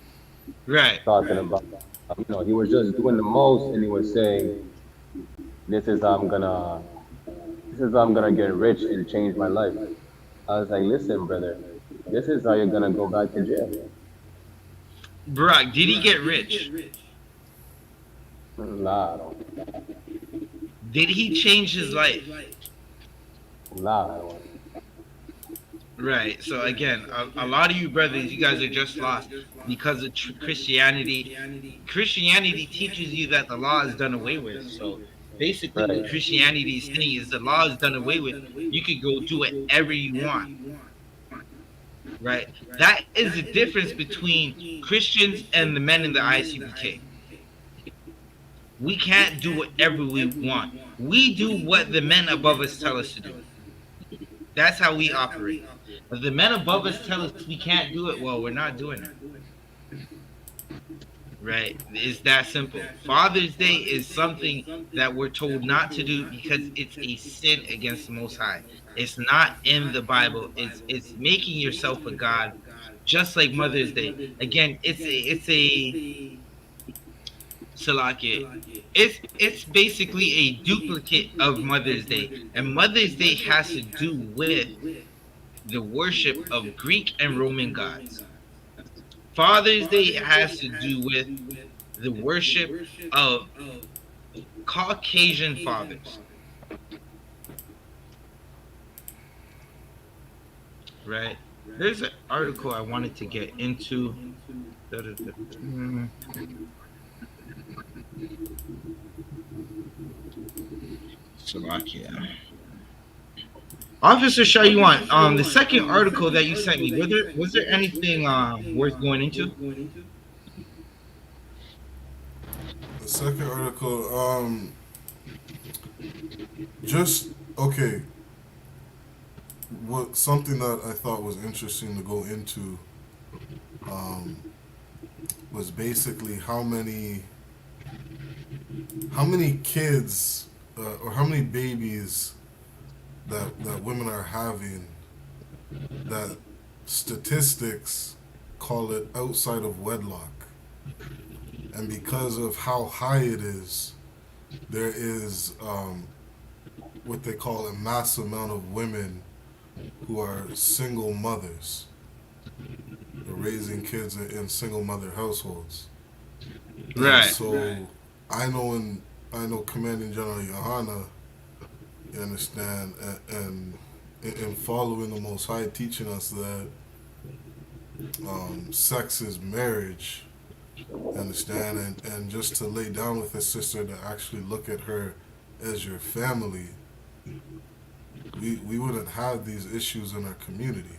right? Talking about, he was just doing the most, and he was saying, "This is how I'm gonna, this is how I'm gonna get rich and change my life." I was like, "Listen, brother, this is how you're gonna go back to jail." Barak, did he get rich? Nah, I don't. Did he change his life? Nah, I don't. Right. So again, a lot of you brothers, you guys are just lost because of Christianity. Christianity teaches you that the law is done away with. So basically, Right. what Christianity is saying is the law is done away with. You could go do whatever you want. Right. That is the difference between Christians and the men in the I.S.U.P.K. We can't do whatever we want. We do what the men above us tell us to do. That's how we operate. If the men above us tell us we can't do it, well, we're not doing it. Right? It's that simple. Father's Day is something that we're told not to do because it's a sin against the Most High. It's not in the Bible. It's making yourself a god, just like Mother's Day. Again, it's a Salakia. It's basically a duplicate of Mother's Day, and Mother's Day has to do with the worship of Greek and Roman gods. Father's Day has to do with the worship of Caucasian fathers, right? There's an article I wanted to get into. Slovakia. Officer Shayuan, the second article that you sent me, was there anything worth going into? The second article, just okay. What something that I thought was interesting to go into um, was basically how many kids or how many babies that women are having that statistics call it outside of wedlock. And because of how high it is, there is what they call a mass amount of women who are single mothers, raising kids in single mother households. And Right. so I know Commanding General Yohanna, you understand, and following the Most High teaching us that sex is marriage, understand, and just to lay down with a sister to actually look at her as your family, we wouldn't have these issues in our community.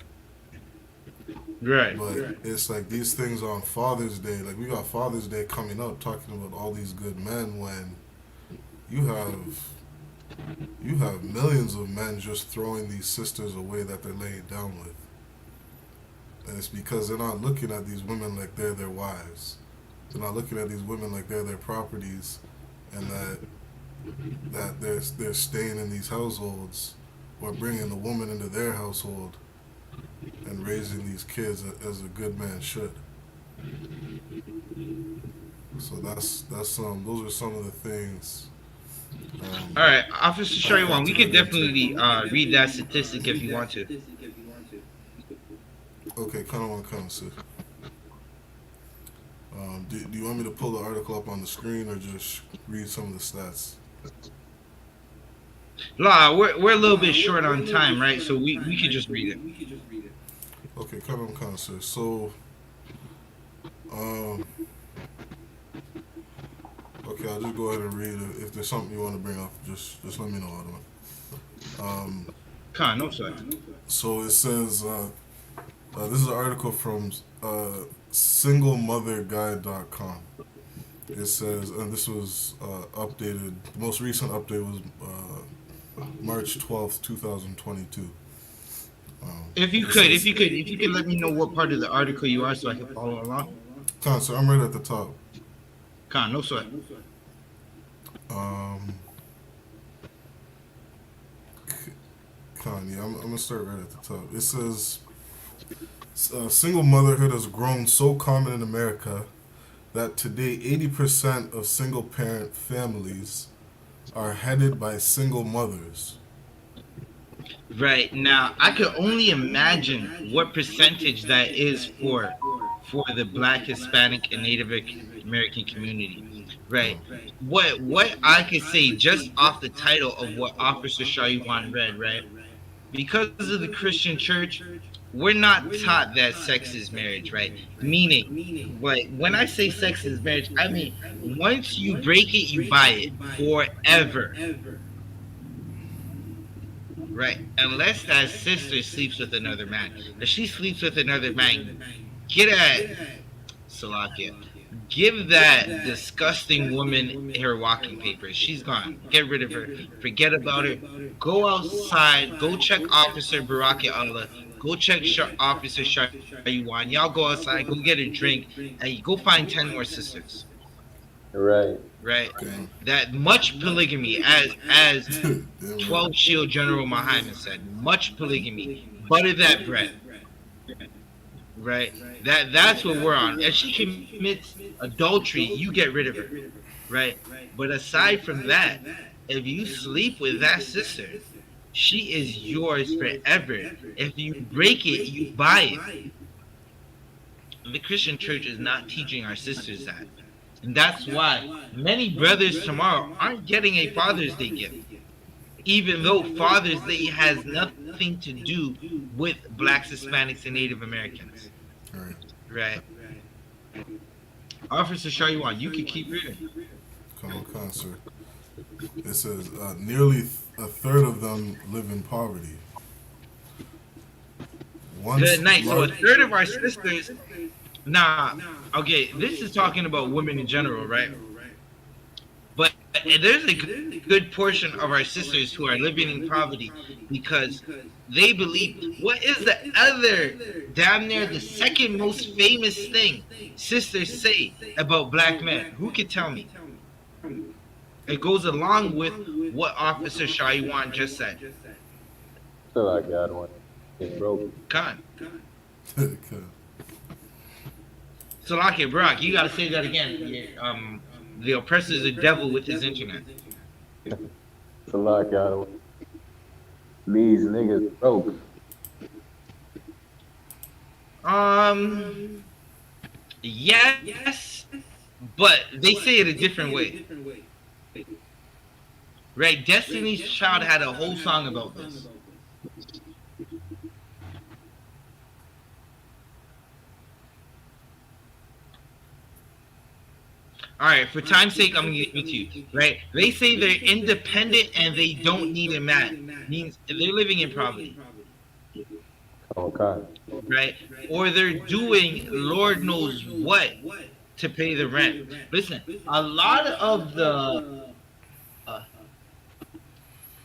Right. But it's like these things on Father's Day, like we got Father's Day coming up, talking about all these good men when you have millions of men just throwing these sisters away that they're laying down with. And it's because they're not looking at these women like they're their wives. They're not looking at these women like they're their properties, and that they're staying in these households or bringing the woman into their household and raising these kids as a good man should. So that's those are some of the things. All right, Officer Shariwan, we could definitely read that statistic if you want to. Okay, come on, sis. Do you want me to pull the article up on the screen or just read some of the stats? La, we're a little bit short on time, right? So we could just read it. Okay, come on, sis. So, okay, I'll just go ahead and read it. If there's something you want to bring up, just let me know, Ottoman. Con, no sir. So it says, this is an article from singlemotherguide.com. It says, and this was updated, the most recent update was March 12th, 2022. If you could let me know what part of the article you are so I can follow along. Con, so I'm right at the top. Con, no sir. Con, yeah, I'm going to start right at the top. It says, single motherhood has grown so common in America that today 80% of single parent families are headed by single mothers. Right now, I could only imagine what percentage that is for the Black, Hispanic, and Native American community. Right. What I could say just off the title of what Officer Shariwan read, right? Because of the Christian church, we're not taught that sex is marriage, right? Meaning, like when I say sex is marriage, I mean once you break it, you buy it forever. Right, unless that sister sleeps with another man. If she sleeps with another man, get at Salakia. Give that disgusting woman her walking papers. She's gone. Get rid of her. Forget about her. Go outside. Go check Officer Baraka Allah. Go check Officer Shariwan. Y'all go outside. Go get a drink. And go find 10 more sisters. Right. Right. That much polygamy, as 12 Shield General Muhammad said, much polygamy. Butter that bread. Right. That's what we're on. If she commits adultery, you get rid of her. Right. But aside from that, if you sleep with that sister, she is yours forever. If you break it, you buy it. The Christian church is not teaching our sisters that. And that's why many brothers tomorrow aren't getting a Father's Day gift. Even though Father's Day has nothing to do with Blacks, Hispanics, and Native Americans. Right. Officer Shariwan, you can keep reading. Come on, sir. It says, nearly a third of them live in poverty. Good night. So a third of our sisters... Nah, okay, this is talking about women in general, right? But there's a good portion of our sisters who are living in poverty because they believe, what is the other, damn near the second most famous thing sisters say about black men? Who can tell me? It goes along with what Officer Shariwan just said. So like God one. It's broke. Khan. Okay. So, like it, Brock, you gotta say that again. The oppressor is a devil with his internet. Salak, these niggas broke. Um, yes, but they say it a different way. Right? Destiny's Child had a whole song about this. All right, for time's sake, I'm gonna give it to you. Right? They say they're independent and they don't need a man. Means they're living in poverty, Okay. right? Or they're doing Lord knows what to pay the rent. Listen, a lot of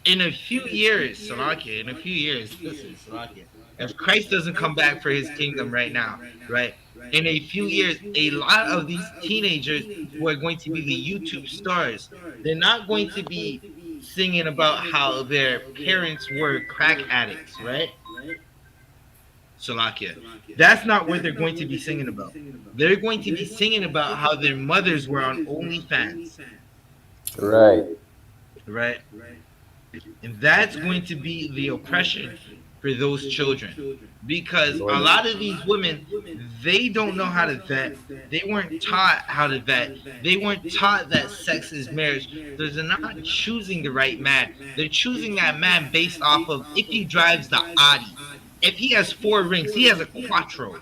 in a few years, Salakia, in a few years, listen, Salakia, if Christ doesn't come back for his kingdom right now, right? In a few years, a lot of these teenagers who are going to be the YouTube stars, they're not going to be singing about how their parents were crack addicts, right? Salakia. That's not what they're going to be singing about. They're going to be singing about how their mothers were on OnlyFans, Right. right? And that's going to be the oppression for those children. Because a lot of these women, they don't know how to vet. They weren't taught how to vet. They weren't taught that sex is marriage. So they're not choosing the right man. They're choosing that man based off of if he drives the Audi. If he has four rings, he has a Quattro,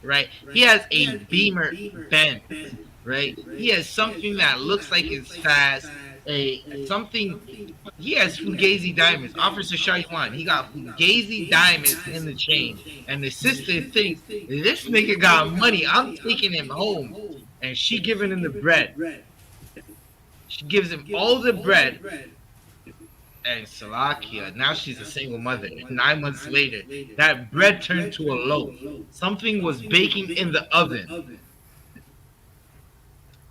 right? He has a Beamer Benz, right? He has something that looks like it's fast, a something he has Fugazi diamonds. Officer Shaiwan, he got Fugazi diamonds in the chain. And the sister thinks, this nigga got money. I'm taking him home. And she giving him the bread. She gives him all the bread. And Salakia, now she's a single mother. 9 months later, that bread turned to a loaf. Something was baking in the oven.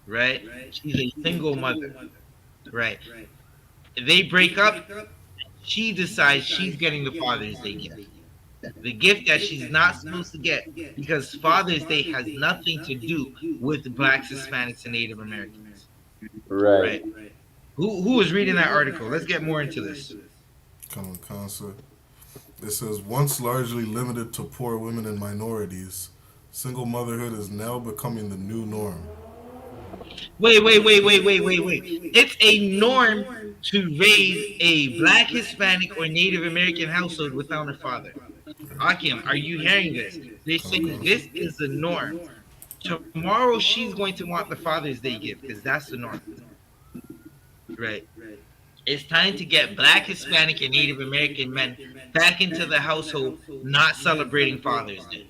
Right? She's a single mother. Right? They break up. She decides she's getting the Father's Day gift. The gift that she's not supposed to get because Father's Day has nothing to do with blacks, Hispanics, and Native Americans. Right. Right? Who was reading that article? Let's get more into this. Come on, concept. It says, once largely limited to poor women and minorities, single motherhood is now becoming the new norm. Wait. It's a norm to raise a black, Hispanic, or Native American household without a father. Akim, are you hearing this? They're saying this is the norm. Tomorrow she's going to want the Father's Day gift because that's the norm. Right. It's time to get black, Hispanic, and Native American men back into the household, not celebrating Father's Day.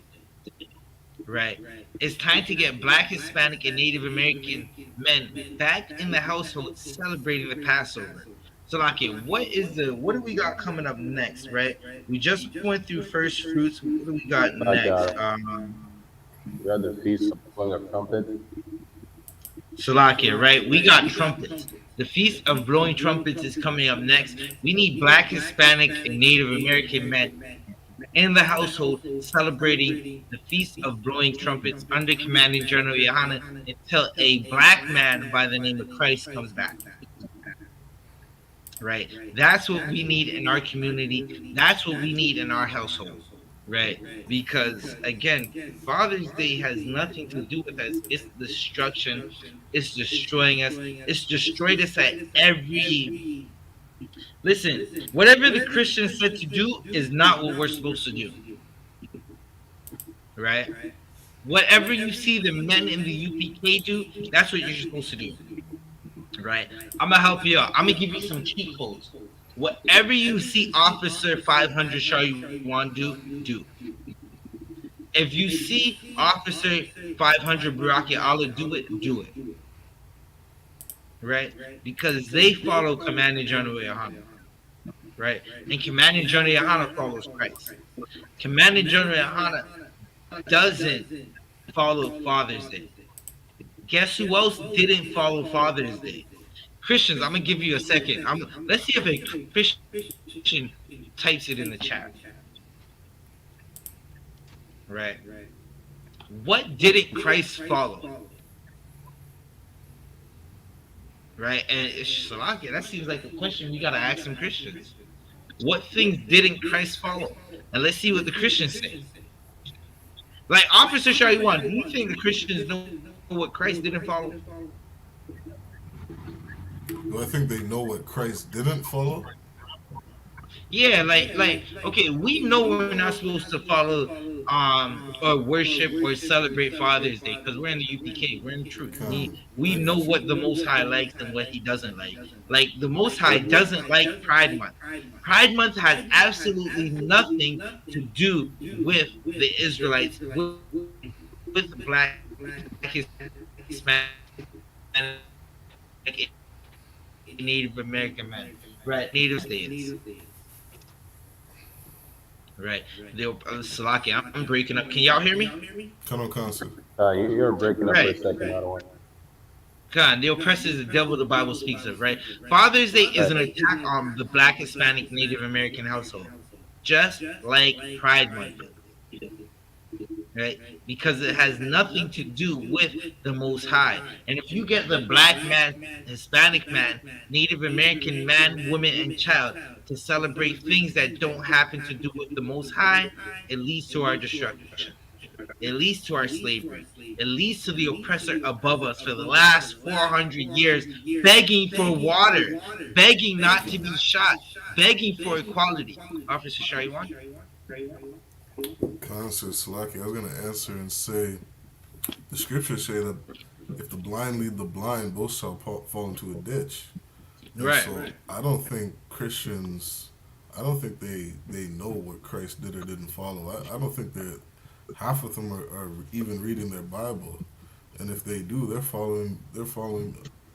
Right. It's time to get black, Hispanic, and Native American men back in the household celebrating the Passover. So, Laki, what do we got coming up next? Right. We just went through first fruits. What do we got next? We have the Feast of Blowing of Trumpets. Salakia, right? We got trumpets. The Feast of Blowing Trumpets is coming up next. We need black, Hispanic, and Native American men in the household celebrating the Feast of Blowing Trumpets under Commanding General YAHANNA until a black man by the name of Christ comes back. Right? That's what we need in our community. That's what we need in our household. Right? Because, again, Father's Day has nothing to do with us. It's destruction. It's destroying us. It's destroyed us at every. Listen, whatever the Christians said to do is not what we're supposed to do. Right? Whatever you see the men in the UPK do, that's what you're supposed to do. Right? I'm going to help you out. I'm going to give you some cheat codes. Whatever you see Officer 500 Shaiwan do. If you see Officer 500 Baraki Allah do it. Right? Because they follow Commanding General YAHANNA. Right? And Commanding General YAHANNA follows Christ. Commanding General YAHANNA doesn't follow Father's Day. Guess who else didn't follow Father's Day? Christians. I'm going to give you a second. Let's see if a Christian types it in the chat. right? What didn't Christ follow? Right? And it's Shalakia, that seems like a question we gotta ask some Christians. What things didn't Christ follow? And let's see what the Christians say. Like Officer Shariwan, do you think the Christians know what Christ didn't follow? Do I think they know what Christ didn't follow? Yeah, okay, we know we're not supposed to follow or worship or celebrate Father's Day because we're in the UPK, we're in the truth. We Come, we I know got what you. the Most High likes and what he doesn't like. Like the Most High doesn't like Pride Month. Pride Month has absolutely nothing to do with the Israelites, with Black, Hispanic, Native American men, right? Native states, right? Salaki, I'm breaking up. Can y'all hear me? Come on, concert. You're breaking up for a Right. second. I don't want. God, the oppressor is the devil the Bible speaks of, right? Father's Day is Right. an attack on the Black, Hispanic, Native American household, just like Pride Month is, right? Because it has nothing to do with the Most High. And if you get the Black man, Hispanic man, Native American man, woman, and child to celebrate things that don't happen to do with the Most High, it leads to our destruction. It leads to our slavery. It leads to the oppressor above us for the last 400 years begging for water, begging not to be shot, begging for equality. Officer Shariwan? Concert, Salaki. I was gonna answer and say the scriptures say that if the blind lead the blind, both shall fall into a ditch. And Right. so I don't think Christians, I don't think they know what Christ did or didn't follow. I don't think that half of them are even reading their Bible, and if they do, they're following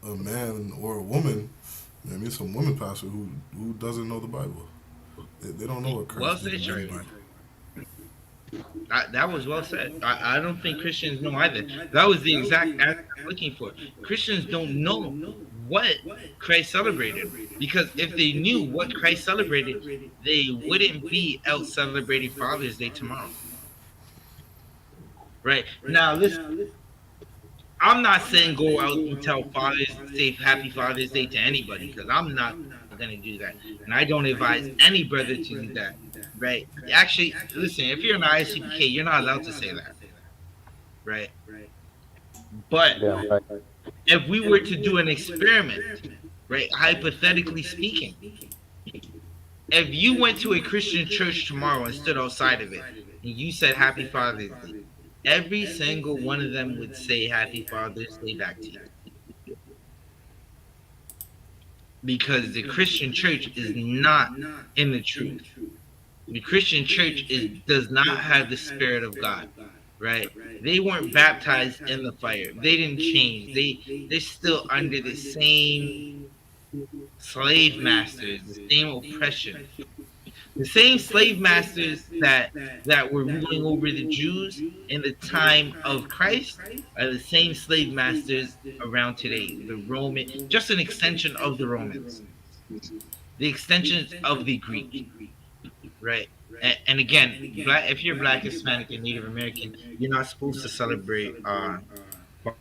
a man or a woman. I mean, some women pastor who doesn't know the Bible. They don't know what Well Christ said, did and didn't do. Shariwan. That was well said. I don't think Christians know either. That was the exact answer I'm looking for. Christians don't know what Christ celebrated. Because if they knew what Christ celebrated, they wouldn't be out celebrating Father's Day tomorrow. Right? Now, listen, I'm not saying go out and tell Father's Day, Happy Father's Day to anybody, because I'm not going to do that. And I don't advise any brother to do that. Right? Actually, listen, if you're an ISUPK, you're not allowed to say that. Right? But Damn right. if we were to do an experiment, right, hypothetically speaking, if you went to a Christian church tomorrow and stood outside of it, and you said Happy Father's Day, every single one of them would say Happy Father's Day back to you. Because the Christian church is not in the truth. The Christian church does not have the Spirit of God, right? They weren't baptized in the fire. They didn't change. They're still under the same slave masters, the same oppression. The same slave masters that were ruling over the Jews in the time of Christ are the same slave masters around today. The Roman, just an extension of the Romans, the extensions of the Greek, right? And again, if you're Black, Hispanic, and Native American, you're not supposed to celebrate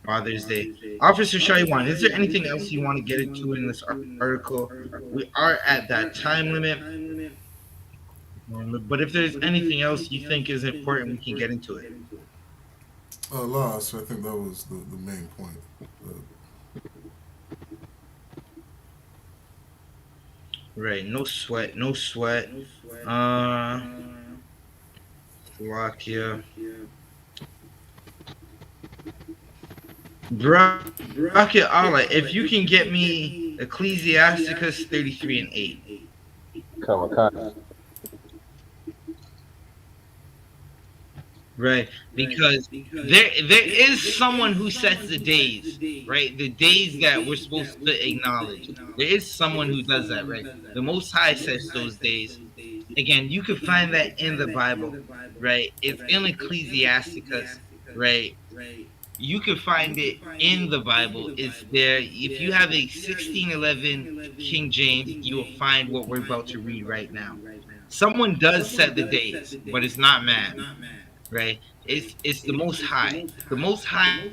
Father's Day. Officer Shaiwan, is there anything else you want to get into in this article? We are at that time limit. But if there's anything else you think is important, we can get into it. Last, I think that was the main point. Uh, Right, no sweat, no sweat. Uh, Slovakia. Bracket Allah, if you can get me Ecclesiasticus 33 and 8. Come on, Right, because there is someone who sets the days, right? The days that we're supposed to acknowledge. There is someone who does that, right? The Most High sets those days. Again, you can find that in the Bible, right? It's in Ecclesiasticus, right? You can find it in the Bible. It's there. If you have a 1611 King James, you will find what we're about to read right now. Someone does set the days, but it's not man. right? It's the Most High. The Most High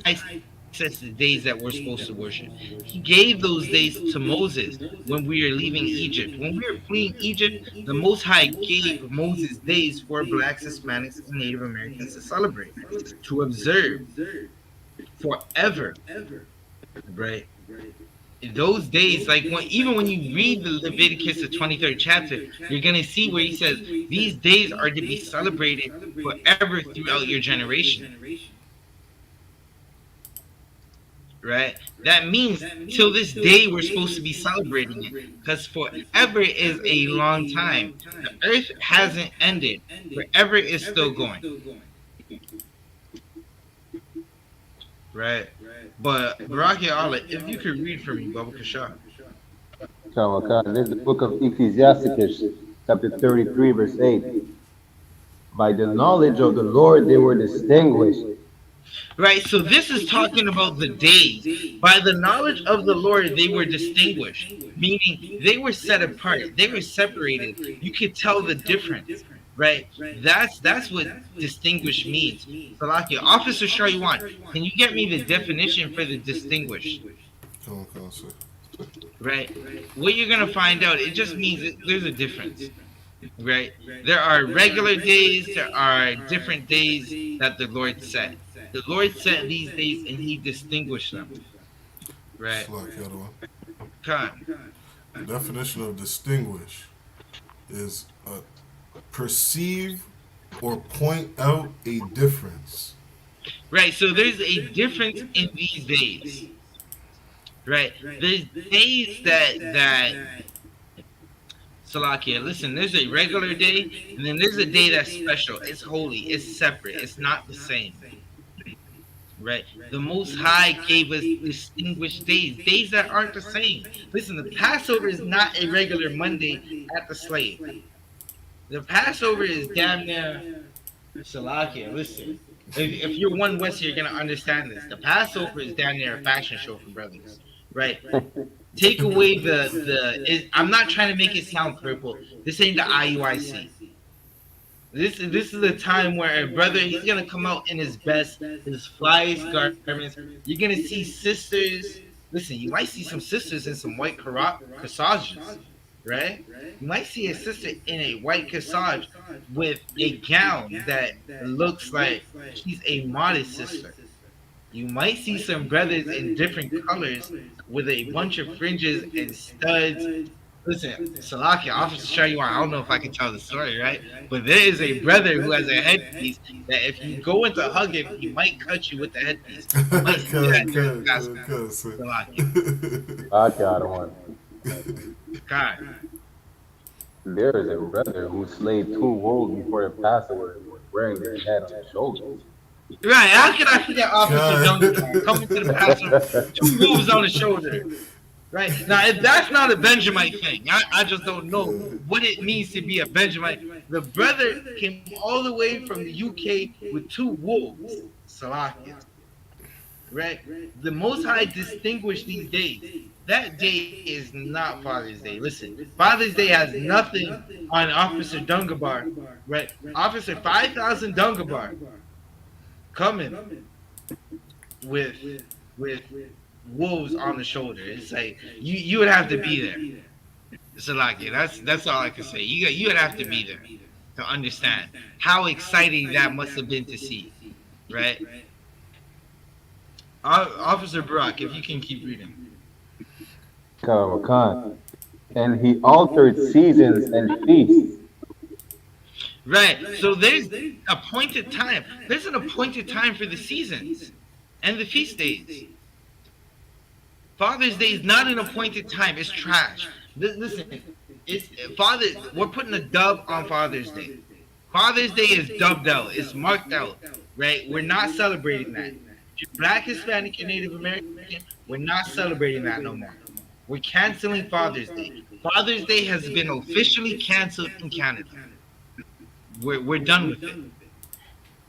sets the days that we're supposed to worship. He gave those days to Moses when we are leaving Egypt. When we were fleeing Egypt, the Most High gave Moses days for blacks, Hispanics, and Native Americans to celebrate, to observe forever, right? Those days, like even when you read the Leviticus, the 23rd chapter, you're gonna see where he says these days are to be celebrated forever throughout your generation, right? That means till this day we're supposed to be celebrating it because forever is a long time. The earth hasn't ended. Forever is still going, right? But Baraki Allah, if you could read for me, Baba Kasha. Come on. This is the book of Ecclesiasticus, chapter 33, verse 8. By the knowledge of the Lord they were distinguished. Right, so this is talking about the days. By the knowledge of the Lord, they were distinguished, meaning they were set apart, they were separated. You could tell the difference, right? That's what distinguished means. Salakia, Officer Shariwan, can you get me the definition for the distinguished? Come on, sir. Right? What you're gonna find out, it just means that there's a difference, right? There are regular days, there are different days that the Lord set. The Lord set these days and he distinguished them. Right. Slack, the other one. Con. The definition of distinguish is perceive or point out a difference. Right. So there's a difference in these days. Right. There's days that Salakia, listen, there's a regular day and then there's a day that's special. It's holy, it's separate, it's not the same. Right. The Most High gave us distinguished days that aren't the same. Listen, the Passover is not a regular Monday at the slave. The Passover is damn near Salakia. Listen, if you're one West, you're gonna understand this. The Passover is damn near a fashion show for brothers, right? Take away I'm not trying to make it sound purple. This ain't the IUIC. This is a time where a brother, he's gonna come out in his best, his flyest garments. You're gonna see sisters. Listen, you might see some sisters in some white corsages, right? You might see a sister in a white corsage with a gown that looks like she's a modest sister. You might see some brothers in different colors with a bunch of fringes and studs. Listen, Salakia, Officer Shariwan, I don't know if I can tell the story, right? But there is a brother who has a headpiece that if you go in to hug him, he might cut you with the headpiece. You might see that during the Passover. Salakia. Okay, I don't want. God. There is a brother who slayed 2 wolves before the Passover and was wearing their head on his shoulders. Right, how can I forget Officer Duncan coming to the Passover, 2 wolves on the shoulder? Right now, if that's not a Benjamite thing, I just don't know what it means to be a Benjamite. The brother came all the way from the UK with 2 wolves, Salakia. Right, the Most High distinguished these days. That day is not Father's Day. Listen, Father's Day has nothing on Officer Dungabar. Right, Officer 5,000 Dungabar coming with wolves on the shoulder. It's like you would have to be there. So like that's all I can say. You would have to be there to understand how exciting that must have been to see, right? Officer Brock, if you can keep reading. Khan. And he altered seasons and feasts. Right. So there's appointed time. There's an appointed time for the seasons and the feast days. Father's Day is not an appointed time. It's trash. Listen, we're putting a dub on Father's Day. Father's Day is dubbed out. It's marked out. Right? We're not celebrating that. If you're Black, Hispanic, and Native American, we're not celebrating that no more. We're canceling Father's Day. Father's Day has been officially canceled in Canada. We're done with it.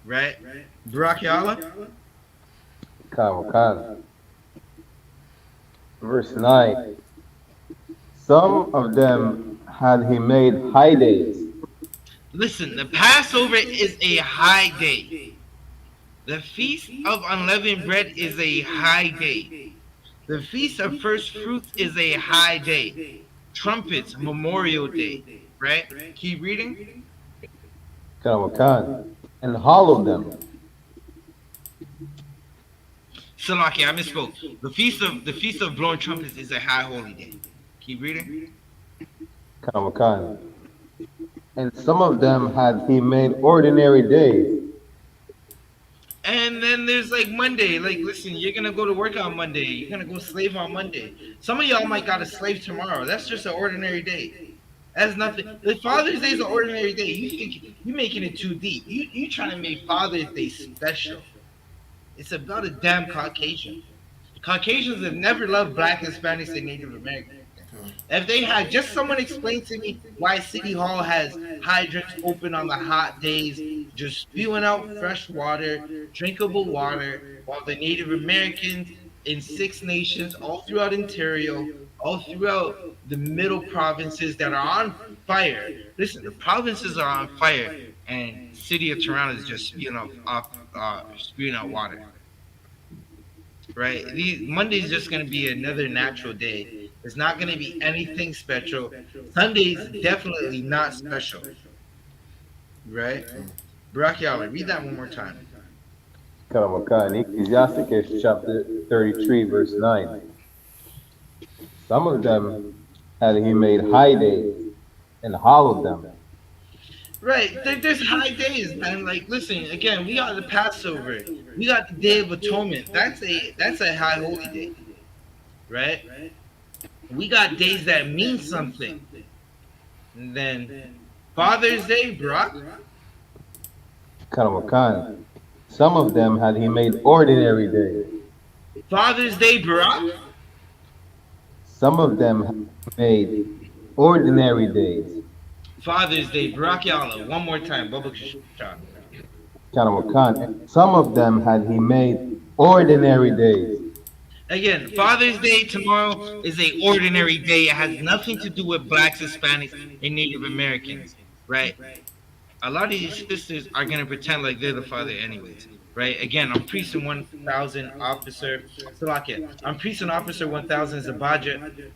Right? Barakiala? Khan. Verse 9. Some of them had he made high days. Listen, the Passover is a high day. The Feast of Unleavened Bread is a high day. The Feast of First Fruits is a high day. Trumpets, Memorial Day, right? Keep reading. Kanamakan, and hollowed them. Salaki, I misspoke. The Feast of Blowing Trumpets is a high holy day. Keep reading. Kanamakan, and some of them had he made ordinary days. And then there's like Monday. Like, listen, you're gonna go to work on Monday. You're gonna go slave on Monday. Some of y'all might got to slave tomorrow. That's just an ordinary day. That's nothing. The Father's Day is an ordinary day. You think you making it too deep. You trying to make Father's Day special. It's about a damn Caucasian. Caucasians have never loved Black, Hispanics, and Native Americans. If they had just someone explain to me why City Hall has hydrants open on the hot days, just spewing out fresh water, drinkable water, while the Native Americans in 6 nations, all throughout Ontario, all throughout the middle provinces that are on fire. Listen, the provinces are on fire, and city of Toronto is just spewing out water. Right? These Monday's just gonna be another natural day. It's not gonna be anything special. Sunday's definitely not special. Right? Brachiala, read that one more time. Kanamakan, Ecclesiasticus chapter 33, verse 9. Some of them had he made high days and hollowed them. Right. There's high days, man. Like, listen, again, we got the Passover. We got the Day of Atonement. That's a high holy day. Right? We got days that mean something. And then Father's Day, Brock. Kanamakan, some of them had he made ordinary days. Father's Day, Brock. Some of them made ordinary days. Father's Day, Brachiala. One more time. Bubba Kishon. Kanamakan, some of them had he made ordinary days. Again, Father's Day tomorrow is a ordinary day. It has nothing to do with Blacks, Hispanics, and Native Americans, right? A lot of these sisters are gonna pretend like they're the father, anyways, right? Again, I'm Priest and 1000 Officer Salakia. I'm Priest and Officer 1000 Zabaja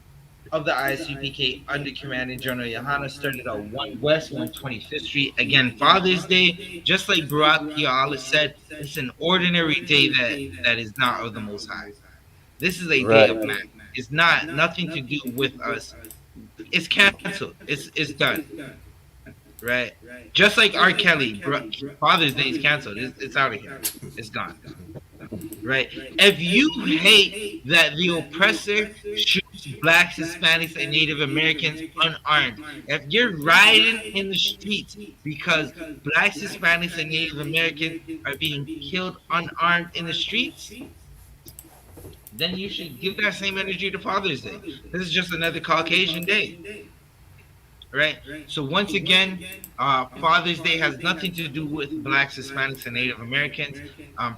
of the ISUPK under Commanding General Yahanna, started at 1 West 125th Street. Again, Father's Day, just like Barak Ya'ala said, it's an ordinary day that is not of the Most High. This is a day of man. It's not nothing to do with us. It's canceled. It's done. Right? Just like R. Kelly, Father's Day is canceled. It's out of here. It's gone. Right? If you hate that the oppressor shoots Blacks, Hispanics, and Native Americans unarmed, if you're riding in the streets because Blacks, Hispanics, and Native Americans are being killed unarmed in the streets, then you should give that same energy to Father's Day. This is just another Caucasian day. Right? So once again, Father's Day has nothing to do with Blacks, Hispanics, and Native Americans.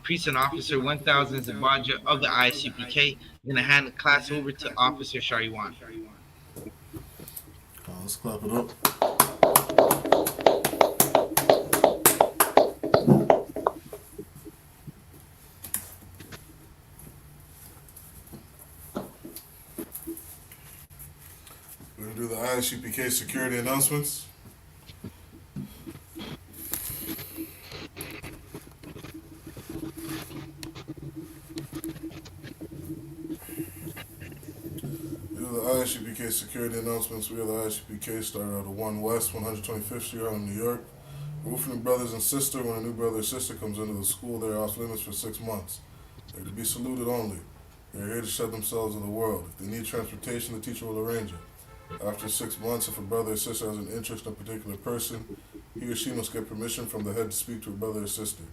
Priest and Officer 1000 Zabaja of the I.S.U.P.K. I'm going to hand the class over to Officer Shariwan. Let's clap it up. We're going to do the I.S.U.P.K security announcements. I.S.U.P.K security announcements. We are the I.S.U.P.K, started out of 1 West 125th Street, Harlem, New York. Roofing brothers and sisters. When a new brother or sister comes into the school, they are off limits for 6 months. They're to be saluted only. They are here to shut themselves in the world. If they need transportation, the teacher will arrange it. After 6 months, if a brother or sister has an interest in a particular person, he or she must get permission from the head to speak to a brother or sister.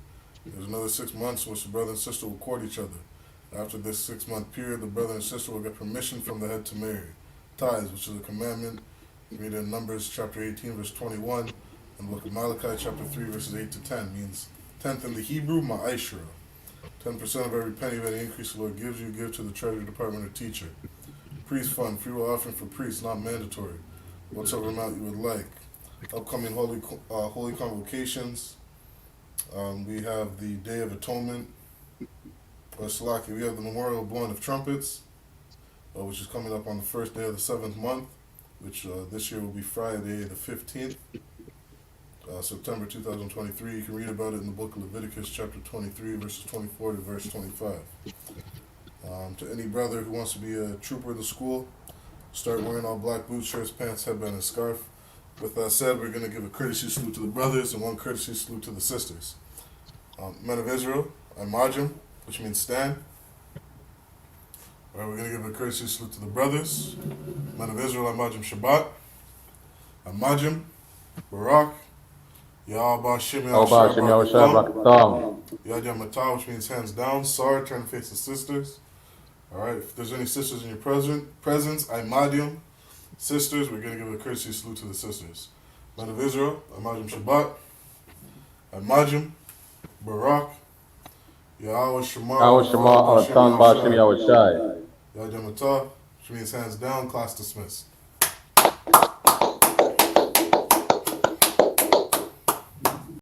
There's another 6 months in which the brother and sister will court each other. After this 6-month period, the brother and sister will get permission from the head to marry. Tithes, which is a commandment, read in Numbers chapter 18, verse 21, and book of Malachi chapter 3, verses 8 to 10, means tenth in the Hebrew, ma'ashra. 10% of every penny of any increase the Lord gives you, give to the treasury department or teacher. Priest fund, free will offering for priests, not mandatory. Whatsoever amount you would like. upcoming holy convocations. We have the Day of Atonement, or Salaki. We have the Memorial Blowing of Trumpets, which is coming up on the first day of the 7th month, which this year will be Friday the 15th, September 2023. You can read about it in the book of Leviticus, chapter 23, verses 24 to verse 25. To any brother who wants to be a trooper in the school, start wearing all black boots, shirts, pants, headband, and scarf. With that said, we're going to give a courtesy salute to the brothers and one courtesy salute to the sisters. Men of Israel, Imajim, which means stand. All right, we're going to give a courtesy salute to the brothers. Men of Israel, Imajim Shabbat. Imajim, Barak, Yahweh Shem Yahushua Yad Yamatah, which means hands down. Sar, turn to face the sisters. All right, if there's any sisters in your presence, Imadium. Sisters, we're going to give a courtesy salute to the sisters. Men of Israel, Imajim Shabbat. Imajim, Barak, Yahweh Shema Alatam Bashim Yahushai. Yad Yamatah, which means hands down, class dismissed.